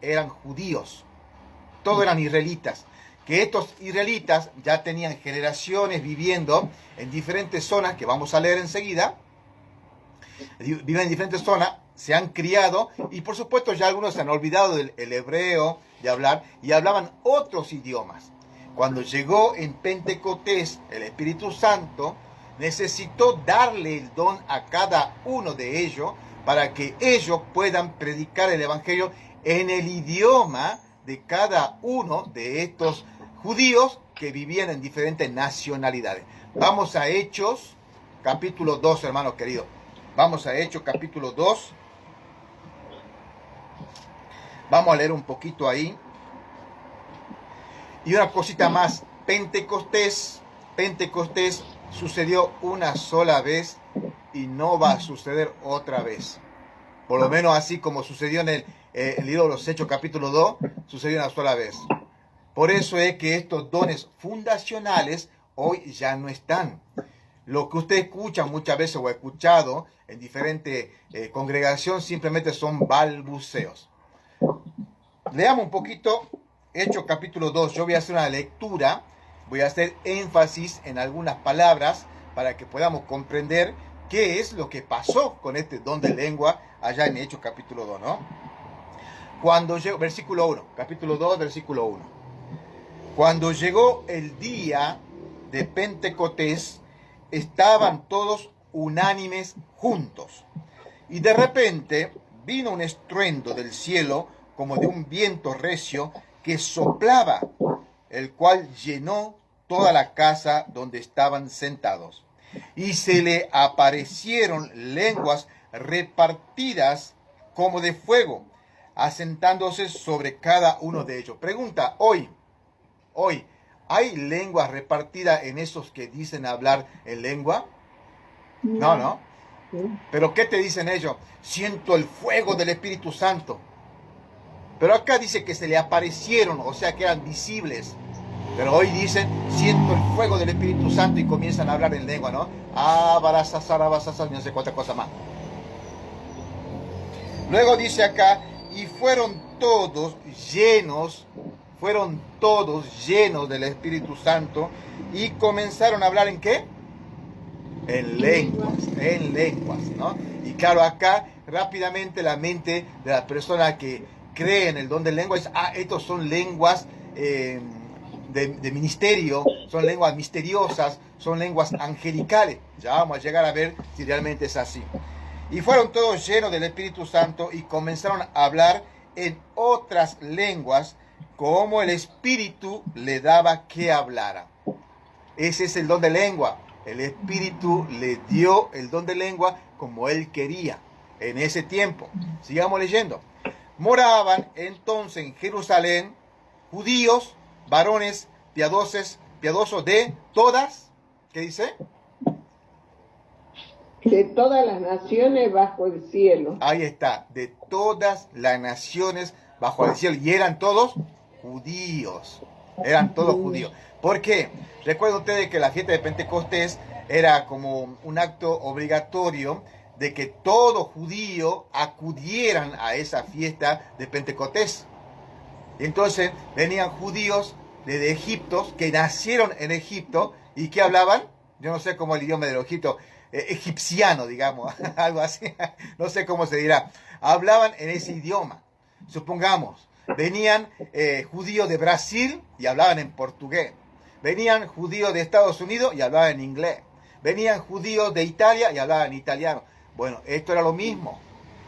S1: eran judíos, todos eran israelitas. Que estos israelitas ya tenían generaciones viviendo en diferentes zonas, que vamos a leer enseguida, viven en diferentes zonas, se han criado, y por supuesto ya algunos se han olvidado del hebreo, de hablar, y hablaban otros idiomas. Cuando llegó en Pentecostés el Espíritu Santo, necesitó darle el don a cada uno de ellos para que ellos puedan predicar el Evangelio en el idioma de cada uno de estos judíos que vivían en diferentes nacionalidades. Vamos a Hechos, capítulo 2, hermanos queridos. Vamos a Hechos, capítulo 2. Vamos a leer un poquito ahí. Y una cosita más. Pentecostés sucedió una sola vez y no va a suceder otra vez. Por lo menos así como sucedió en el libro de los Hechos, capítulo 2, sucedió una sola vez. Por eso es que estos dones fundacionales hoy ya no están. Lo que usted escucha muchas veces o ha escuchado en diferentes congregaciones simplemente son balbuceos. Leamos un poquito Hechos capítulo 2. Yo voy a hacer una lectura, voy a hacer énfasis en algunas palabras para que podamos comprender qué es lo que pasó con este don de lengua allá en Hechos capítulo 2, ¿no? Cuando llegó, versículo 1, capítulo 2, versículo 1. Cuando llegó el día de Pentecostés, estaban todos unánimes juntos. Y de repente vino un estruendo del cielo como de un viento recio que soplaba, el cual llenó toda la casa donde estaban sentados. Y se le aparecieron lenguas repartidas como de fuego, asentándose sobre cada uno de ellos. Pregunta, hoy, ¿hay lenguas repartidas en esos que dicen hablar en lengua? No. ¿Pero qué te dicen ellos? Siento el fuego del Espíritu Santo. Pero acá dice que se le aparecieron, o sea que eran visibles. Pero hoy dicen, siento el fuego del Espíritu Santo y comienzan a hablar en lengua, ¿no? No sé cuánta cosa más. Luego dice acá, y fueron todos llenos del Espíritu Santo y comenzaron a hablar ¿en qué? En lenguas, ¿no? Y claro, acá rápidamente la mente de la persona que cree en el don de lengua dice, estos son lenguas de ministerio, son lenguas misteriosas, son lenguas angelicales. Ya vamos a llegar a ver si realmente es así. Y fueron todos llenos del Espíritu Santo y comenzaron a hablar en otras lenguas como el Espíritu le daba que hablara. Ese es el don de lengua. El Espíritu le dio el don de lengua como él quería en ese tiempo. Sigamos leyendo. Moraban entonces en Jerusalén judíos, varones piadosos de todas, ¿qué dice?
S2: De todas las naciones bajo el cielo.
S1: Ahí está, de todas las naciones bajo el cielo. Y eran todos judíos. Eran todos judíos. ¿Por qué? Recuerden ustedes que la fiesta de Pentecostés era como un acto obligatorio de que todo judío acudieran a esa fiesta de Pentecostés. Entonces venían judíos de Egipto, que nacieron en Egipto y que hablaban, yo no sé cómo el idioma de Egipto, egipciano, digamos, algo así, no sé cómo se dirá, hablaban en ese idioma. Supongamos, venían judíos de Brasil y hablaban en portugués, venían judíos de Estados Unidos y hablaban en inglés, venían judíos de Italia y hablaban en italiano. Bueno, esto era lo mismo,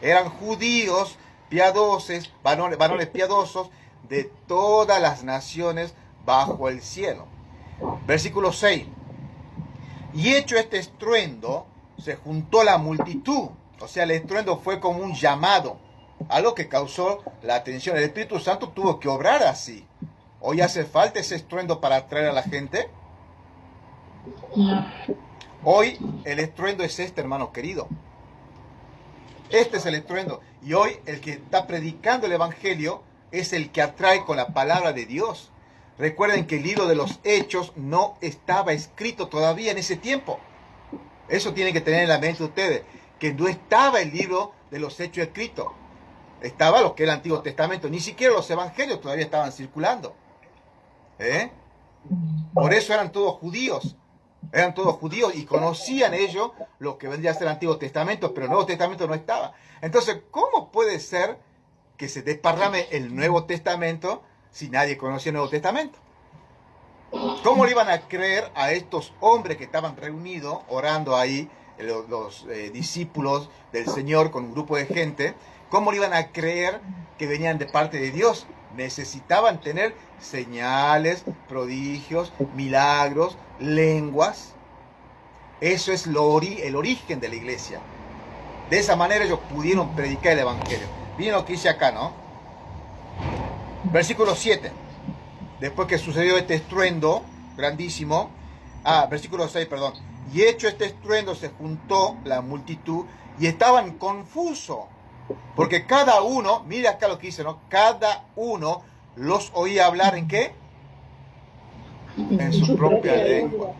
S1: eran judíos piadosos, varones piadosos de todas las naciones bajo el cielo. Versículo 6. Y hecho este estruendo, se juntó la multitud. O sea, el estruendo fue como un llamado, algo que causó la atención. El Espíritu Santo tuvo que obrar así. ¿Hoy hace falta ese estruendo para atraer a la gente? Hoy el estruendo es este, hermano querido. Este es el estruendo. Y hoy el que está predicando el Evangelio es el que atrae con la palabra de Dios. Recuerden que el libro de los Hechos no estaba escrito todavía en ese tiempo. Eso tienen que tener en la mente ustedes, que no estaba el libro de los Hechos escrito. Estaba lo que es el Antiguo Testamento. Ni siquiera los Evangelios todavía estaban circulando. Por eso eran todos judíos. Eran todos judíos y conocían ellos lo que vendría a ser el Antiguo Testamento, pero el Nuevo Testamento no estaba. Entonces, ¿cómo puede ser que se desparrame el Nuevo Testamento si nadie conocía el Nuevo Testamento? ¿Cómo le iban a creer a estos hombres que estaban reunidos, orando ahí, los discípulos del Señor con un grupo de gente? ¿Cómo le iban a creer que venían de parte de Dios? Necesitaban tener señales, prodigios, milagros, lenguas. Eso es el origen de la iglesia. De esa manera ellos pudieron predicar el Evangelio. Miren lo que dice acá, ¿no? Versículo 7. Después que sucedió este estruendo grandísimo. Versículo 6, perdón. Y hecho este estruendo se juntó la multitud y estaban confusos. Porque cada uno, mira acá lo que dice, ¿no? Cada uno los oía hablar ¿en qué? En su propia lengua.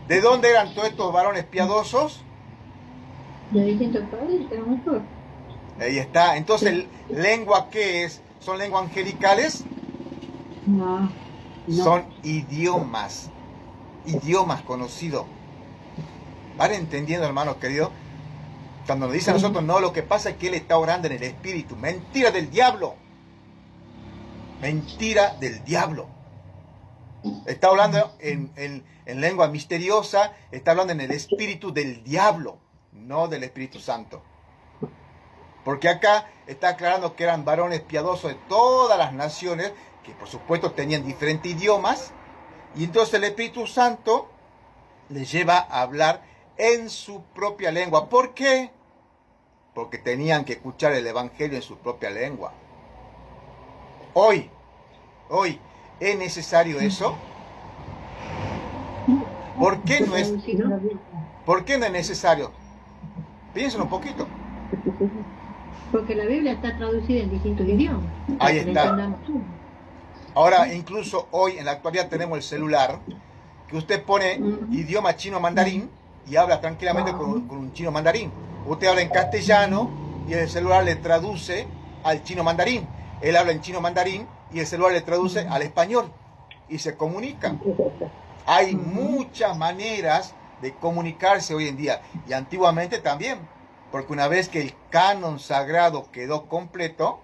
S1: ¿De dónde eran todos estos varones piadosos?
S4: De distintos países, a lo mejor.
S1: Ahí está. Entonces, ¿lengua qué es? ¿Son lenguas angelicales?
S6: No.
S1: Son idiomas. Idiomas conocidos. ¿Van entendiendo, hermanos queridos? Cuando nos dice a nosotros, no, lo que pasa es que él está orando en el Espíritu. Mentira del diablo. Mentira del diablo. Está hablando en lengua misteriosa, está hablando en el espíritu del diablo, no del Espíritu Santo. Porque acá está aclarando que eran varones piadosos de todas las naciones, que por supuesto tenían diferentes idiomas, y entonces el Espíritu Santo les lleva a hablar en su propia lengua. ¿Por qué? Porque tenían que escuchar el Evangelio en su propia lengua. Hoy, ¿es necesario eso? ¿Por qué no es necesario? Piensen un poquito.
S4: Porque la Biblia está traducida en distintos idiomas.
S1: Ahí está. Ahora, incluso hoy, en la actualidad, tenemos el celular, que usted pone idioma chino mandarín y habla tranquilamente con un chino mandarín. Usted habla en castellano y el celular le traduce al chino mandarín. Él habla en chino mandarín y el celular le traduce al español y se comunican. Hay muchas maneras de comunicarse hoy en día y antiguamente también, porque una vez que el canon sagrado quedó completo,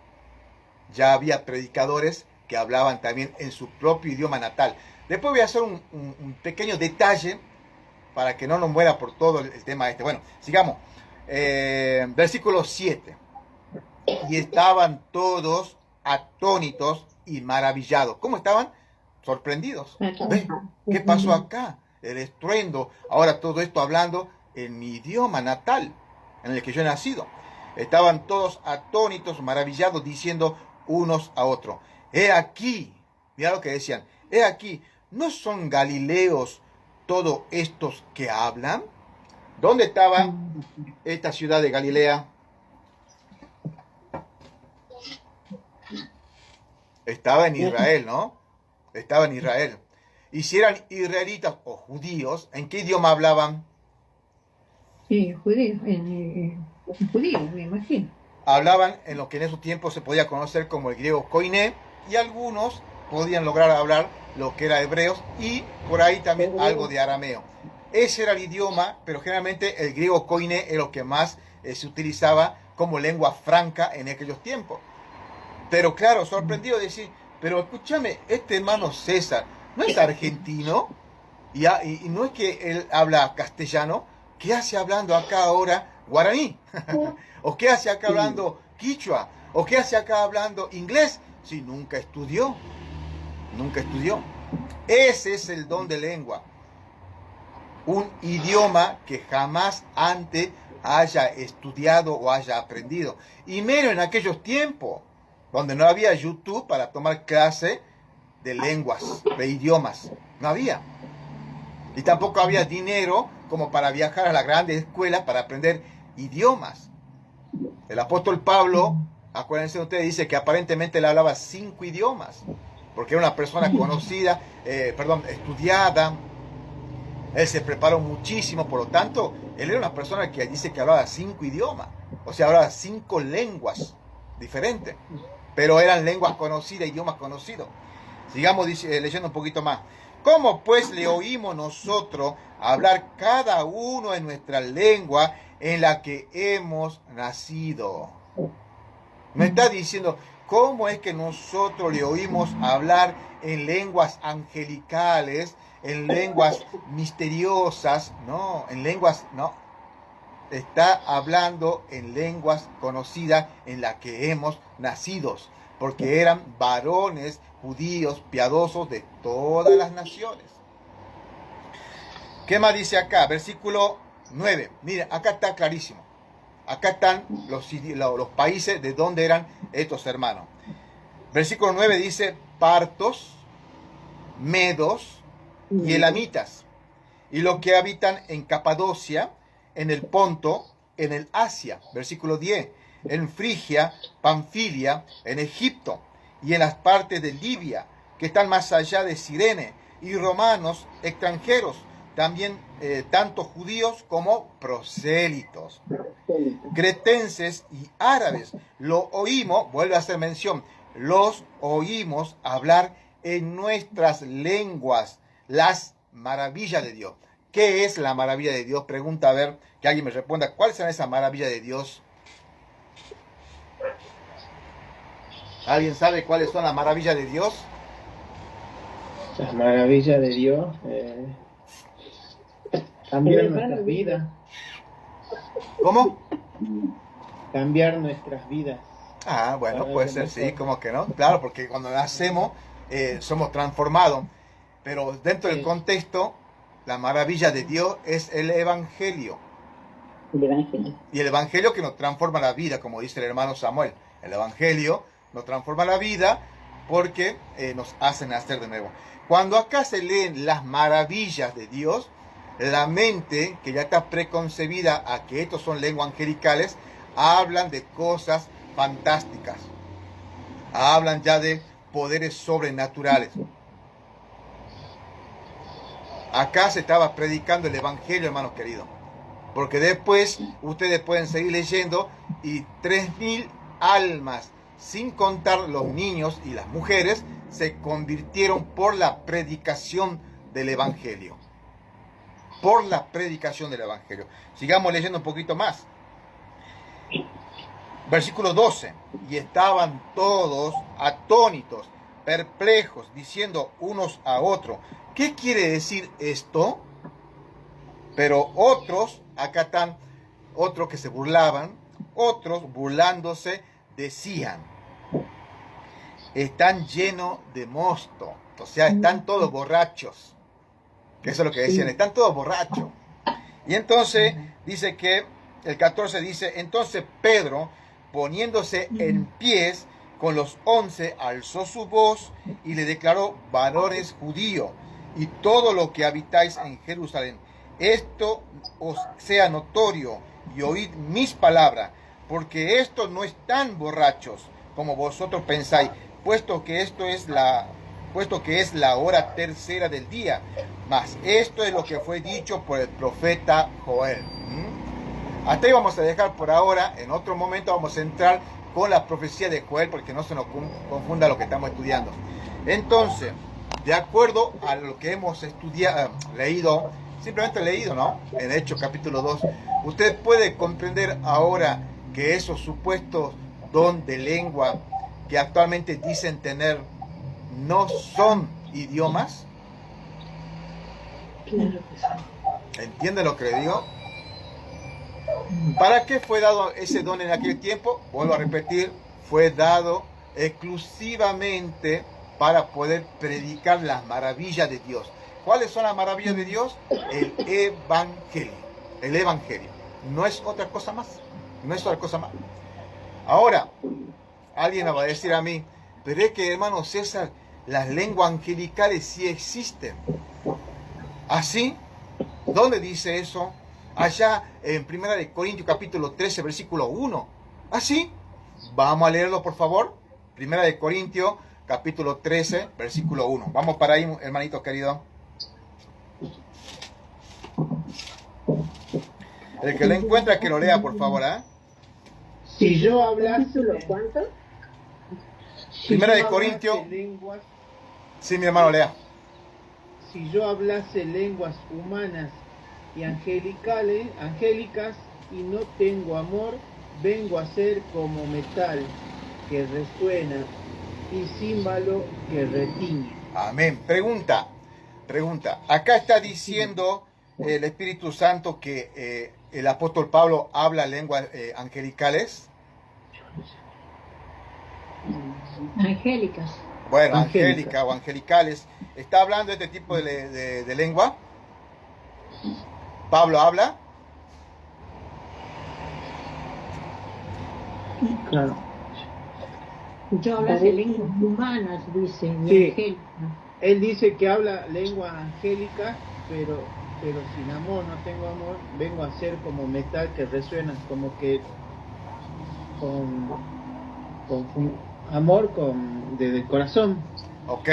S1: ya había predicadores que hablaban también en su propio idioma natal. Después voy a hacer un pequeño detalle para que no nos muera por todo el tema este. Bueno, sigamos. Versículo 7. Y estaban todos atónitos y maravillados. ¿Cómo estaban? Sorprendidos. ¿Ve? ¿Qué pasó acá? El estruendo. Ahora todo esto hablando en mi idioma natal, en el que yo he nacido. Estaban todos atónitos, maravillados, diciendo unos a otros: he aquí, mira lo que decían, he aquí, ¿no son galileos todos estos que hablan? ¿Dónde estaba esta ciudad de Galilea? Estaba en Israel, ¿no? Estaba en Israel. Y si eran israelitas o judíos, ¿en qué idioma hablaban?
S4: Sí, judíos, judíos, me imagino.
S1: Hablaban en lo que en esos tiempos se podía conocer como el griego koiné, y algunos podían lograr hablar lo que era hebreos y por ahí también algo de arameo. Ese era el idioma, pero generalmente el griego koiné es lo que más se utilizaba como lengua franca en aquellos tiempos. Pero claro, sorprendido de decir, pero escúchame, este hermano César, ¿no es argentino? Y no es que él habla castellano. ¿Qué hace hablando acá ahora guaraní? ¿O qué hace acá hablando quichua? ¿O qué hace acá hablando inglés? Si nunca estudió. Nunca estudió. Ese es el don de lengua. Un idioma que jamás antes haya estudiado o haya aprendido. Y menos en aquellos tiempos, donde no había YouTube para tomar clase de lenguas, de idiomas. No había. Y tampoco había dinero como para viajar a las grandes escuelas para aprender idiomas. El apóstol Pablo, acuérdense ustedes, dice que aparentemente él hablaba 5 idiomas, porque era una persona conocida, estudiada. Él se preparó muchísimo, por lo tanto, él era una persona que dice que hablaba 5 idiomas, o sea, hablaba 5 lenguas diferentes, pero eran lenguas conocidas, idiomas conocidos. Sigamos leyendo un poquito más. ¿Cómo pues le oímos nosotros hablar cada uno en nuestra lengua en la que hemos nacido? Me está diciendo, ¿cómo es que nosotros le oímos hablar en lenguas angelicales, en lenguas misteriosas? No, en lenguas, no. Está hablando en lenguas conocidas en las que hemos nacido, porque eran varones judíos piadosos de todas las naciones. ¿Qué más dice acá? Versículo 9. Miren, acá está clarísimo. Acá están los países de donde eran estos hermanos. Versículo 9 dice: partos, medos y elamitas, y los que habitan en Capadocia, en el Ponto, en el Asia. Versículo 10. En Frigia, Panfilia, en Egipto y en las partes de Libia, que están más allá de Cirene, y romanos extranjeros, también tanto judíos como prosélitos, cretenses y árabes. Lo oímos, vuelve a hacer mención, los oímos hablar en nuestras lenguas las maravillas de Dios. ¿Qué es la maravilla de Dios? Pregunta, a ver, que alguien me responda, ¿cuáles son esas maravillas de Dios? ¿Alguien sabe cuáles son las maravillas de Dios?
S5: Las maravillas de Dios cambiar
S6: El
S5: nuestras
S6: hermano
S5: vidas,
S1: ¿Cómo?
S5: cambiar nuestras vidas.
S1: Ah, bueno,
S5: Para
S1: puede
S5: algo
S1: ser, sí,
S5: mejor.
S1: como que no. Claro, porque cuando nacemos somos transformados. Pero dentro del
S5: Sí.
S1: contexto, la maravilla de Dios es el Evangelio.
S6: El Evangelio.
S1: Y el Evangelio que nos transforma la vida, como dice el hermano Samuel. El Evangelio nos transforma la vida porque nos hace nacer de nuevo. Cuando acá se leen las maravillas de Dios, la mente, que ya está preconcebida a que estos son lenguas angelicales, hablan de cosas fantásticas. Hablan ya de poderes sobrenaturales. Acá se estaba predicando el Evangelio, hermanos queridos. Porque después ustedes pueden seguir leyendo y 3.000 almas, sin contar los niños y las mujeres, se convirtieron por la predicación del Evangelio. Por la predicación del Evangelio. Sigamos leyendo un poquito más. Versículo 12. Y estaban todos atónitos, perplejos, diciendo unos a otros, ¿qué quiere decir esto? Pero otros, acá están, otros que se burlaban, otros burlándose, decían, están llenos de mosto, o sea, están todos borrachos. Que eso es lo que decían, están todos borrachos. Y entonces dice que, el 14 dice, entonces Pedro, poniéndose en pies con los 11, alzó su voz y le declaró, varones judíos, y todo lo que habitáis en Jerusalén, esto os sea notorio y oíd mis palabras, porque estos no están borrachos como vosotros pensáis, puesto que es la hora tercera del día. Mas esto es lo que fue dicho por el profeta Joel. Hasta ahí vamos a dejar por ahora. En otro momento vamos a entrar con la profecía de Joel, porque no se nos confunda lo que estamos estudiando. Entonces, de acuerdo a lo que hemos leído, simplemente leído, ¿no? En Hechos capítulo 2, usted puede comprender ahora que esos supuestos don de lengua que actualmente dicen tener no son idiomas.
S6: Claro que sí.
S1: ¿Entiende lo que le digo? ¿Para qué fue dado ese don en aquel tiempo? Vuelvo a repetir, fue dado exclusivamente para poder predicar las maravillas de Dios. ¿Cuáles son las maravillas de Dios? El Evangelio. El Evangelio. No es otra cosa más. No es otra cosa más. Ahora, alguien me va a decir a mí, pero es que, hermano César, las lenguas angelicales sí existen. ¿Así? ¿Dónde dice eso? Allá en 1 Corintios capítulo 13, versículo 1. ¿Así? Vamos a leerlo, por favor. 1 Corintios capítulo 13, versículo 1. Vamos para ahí, hermanito querido. El que lo encuentra, que lo lea, por favor, ¿eh?
S5: Si yo hablase,
S6: ¿Capítulo cuánto?
S1: Primera de Corintios.
S5: lenguas,
S1: Sí, mi hermano, lea.
S5: si yo hablase lenguas humanas y angélicas y no tengo amor, vengo a ser como metal que resuena y címbalo que retiñe.
S1: Amén. Pregunta. Acá está diciendo el Espíritu Santo que el apóstol Pablo habla lenguas angelicales.
S4: Angélicas.
S1: Bueno,
S5: Angélica.
S1: angélica o angelicales. ¿Está hablando de este tipo de lengua? ¿Pablo habla?
S5: Claro.
S4: Yo hablo de lenguas humanas, dice, y
S5: Sí.
S4: angélicas.
S5: Él dice que habla lenguas angélicas, pero sin amor, no tengo amor, vengo a ser como metal que resuena, como que con amor desde el corazón.
S1: Ok.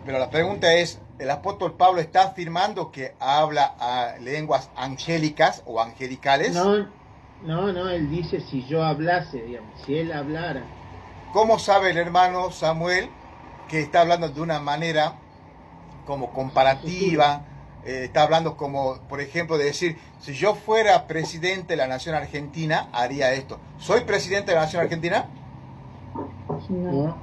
S1: Pero la pregunta es, ¿el apóstol Pablo está afirmando que habla a lenguas angélicas o angelicales?
S5: No, él dice si yo hablase, digamos, si él hablara.
S1: ¿Cómo sabe el hermano Samuel que está hablando de una manera como comparativa? Está hablando como, por ejemplo, de decir, si yo fuera presidente de la nación argentina, haría esto. ¿Soy presidente de la nación argentina?
S6: No.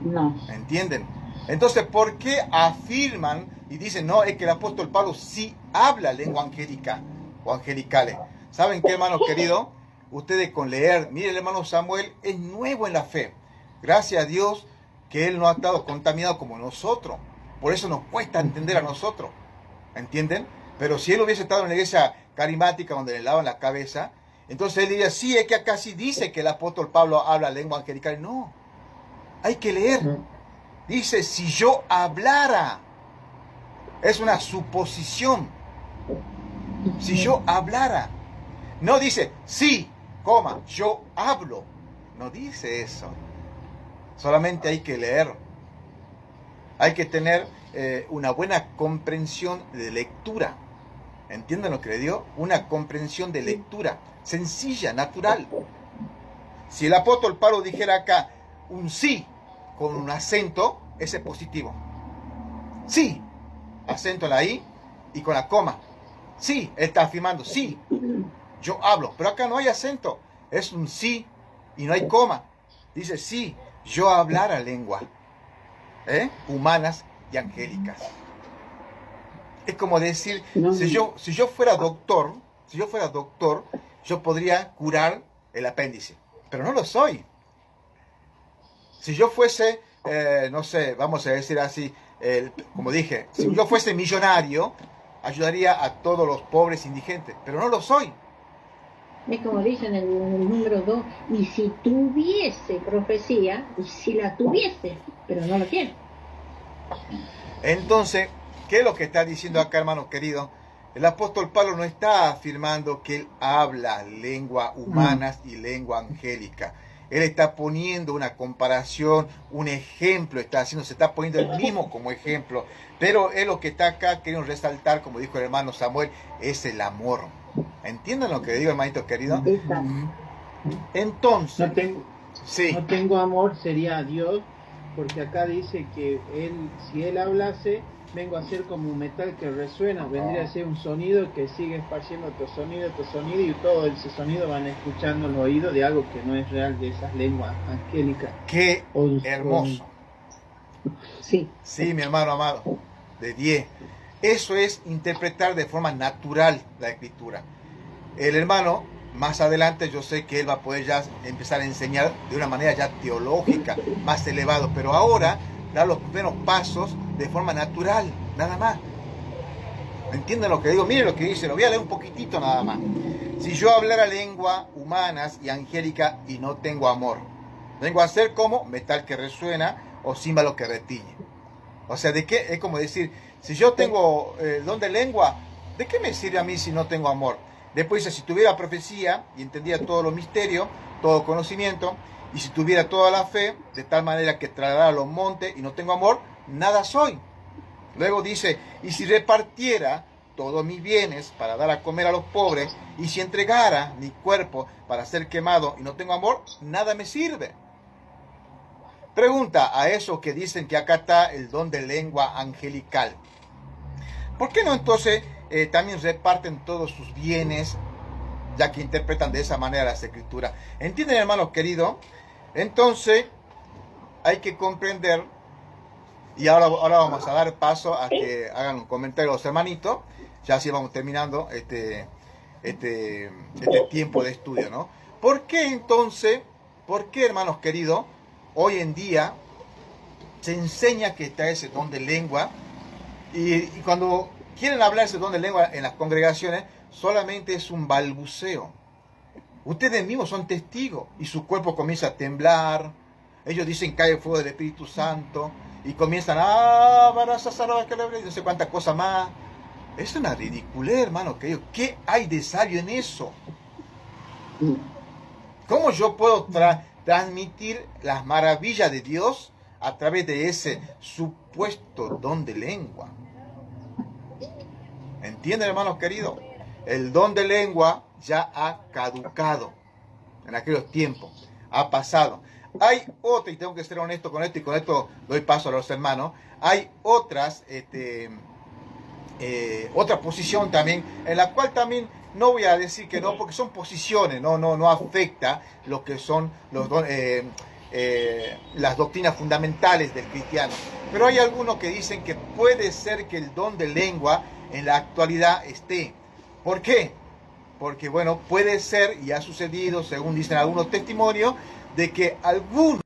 S6: No.
S1: ¿Entienden? Entonces, ¿por qué afirman y dicen, no, es que el apóstol Pablo sí habla lengua angélica o angelicales? ¿Saben qué, hermanos queridos? Ustedes con leer, mire, el hermano Samuel es nuevo en la fe. Gracias a Dios que él no ha estado contaminado como nosotros. Por eso nos cuesta entender a nosotros. ¿Entienden? Pero si él hubiese estado en la iglesia carismática donde le lavan la cabeza, entonces él diría, sí, es que acá sí dice que el apóstol Pablo habla lengua angelical. No, hay que leer. Dice, si yo hablara, es una suposición. Si yo hablara. No dice, sí, coma, yo hablo. No dice eso. Solamente hay que leer. Hay que tener una buena comprensión de lectura. ¿Entienden lo que le digo? Una comprensión de lectura. Sencilla, natural. Si el apóstol Pablo dijera acá un sí con un acento, ese es positivo. Sí, acento en la I y con la coma. Sí, él está afirmando, sí, yo hablo. Pero acá no hay acento. Es un sí y no hay coma. Dice, sí, yo hablara lengua. Humanas y angélicas. Es como decir, si yo fuera doctor, yo podría curar el apéndice. Pero no lo soy. Si yo fuese, no sé, vamos a decir así, como dije, si yo fuese millonario, ayudaría a todos los pobres indigentes, pero no lo soy.
S4: Es como dicen en el número 2, y si tuviese profecía, y si la tuviese, pero no lo tiene.
S1: Entonces, ¿qué es lo que está diciendo acá, hermano querido? El apóstol Pablo no está afirmando que él habla lengua humanas y lengua angélica. Él está poniendo una comparación, un ejemplo, se está poniendo él mismo como ejemplo. Pero él lo que está acá queriendo resaltar, como dijo el hermano Samuel, es el amor. ¿Entienden lo que digo, hermanito querido? Entonces,
S5: no tengo amor sería Dios, porque acá dice que si él hablase, vengo a ser como un metal que resuena, vendría a ser un sonido que sigue esparciendo otro sonido, y todo ese sonido van escuchando el oído de algo que no es real, de esas lenguas angélicas.
S1: ¡Qué hermoso! Sí, mi hermano amado, de 10. Eso es interpretar de forma natural la escritura. El hermano, más adelante yo sé que él va a poder ya empezar a enseñar de una manera ya teológica, más elevado, pero ahora da los primeros pasos de forma natural, nada más. ¿Entienden lo que digo? Miren lo que dice, lo voy a leer un poquitito nada más. Si yo hablara lengua humanas y angélica y no tengo amor, vengo a ser como metal que resuena o címbalo que retiñe. O sea, ¿de qué? Es como decir, si yo tengo don de lengua, ¿de qué me sirve a mí si no tengo amor? Después dice, si tuviera profecía y entendía todos los misterios, todo conocimiento, y si tuviera toda la fe, de tal manera que trasladara los montes y no tengo amor, nada soy. Luego dice, y si repartiera todos mis bienes para dar a comer a los pobres, y si entregara mi cuerpo para ser quemado y no tengo amor, nada me sirve. Pregunta a esos que dicen que acá está el don de lengua angelical. ¿Por qué no entonces también reparten todos sus bienes, ya que interpretan de esa manera las escrituras? ¿Entienden, hermanos queridos? Entonces, hay que comprender, y ahora vamos a dar paso a que hagan un comentario los hermanitos, ya así vamos terminando este tiempo de estudio, ¿no? ¿Por qué entonces, hermanos queridos, hoy en día se enseña que está ese don de lengua, y cuando quieren hablar ese don de lengua en las congregaciones, solamente es un balbuceo? Ustedes mismos son testigos y su cuerpo comienza a temblar. Ellos dicen que cae el fuego del Espíritu Santo y comienzan no sé cuántas cosas más. Es una ridiculez, hermano. ¿Qué hay de sabio en eso? ¿Cómo yo puedo transmitir las maravillas de Dios a través de ese supuesto don de lengua? ¿Entienden, hermanos queridos? El don de lengua ya ha caducado en aquellos tiempos, ha pasado. Hay otra, y tengo que ser honesto con esto, y con esto doy paso a los hermanos, hay otra posición también, en la cual también no voy a decir que no, porque son posiciones, no afecta lo que son los dones. las doctrinas fundamentales del cristiano. Pero hay algunos que dicen que puede ser que el don de lengua en la actualidad esté. ¿Por qué? Porque, bueno, puede ser, y ha sucedido, según dicen algunos testimonios, de que algunos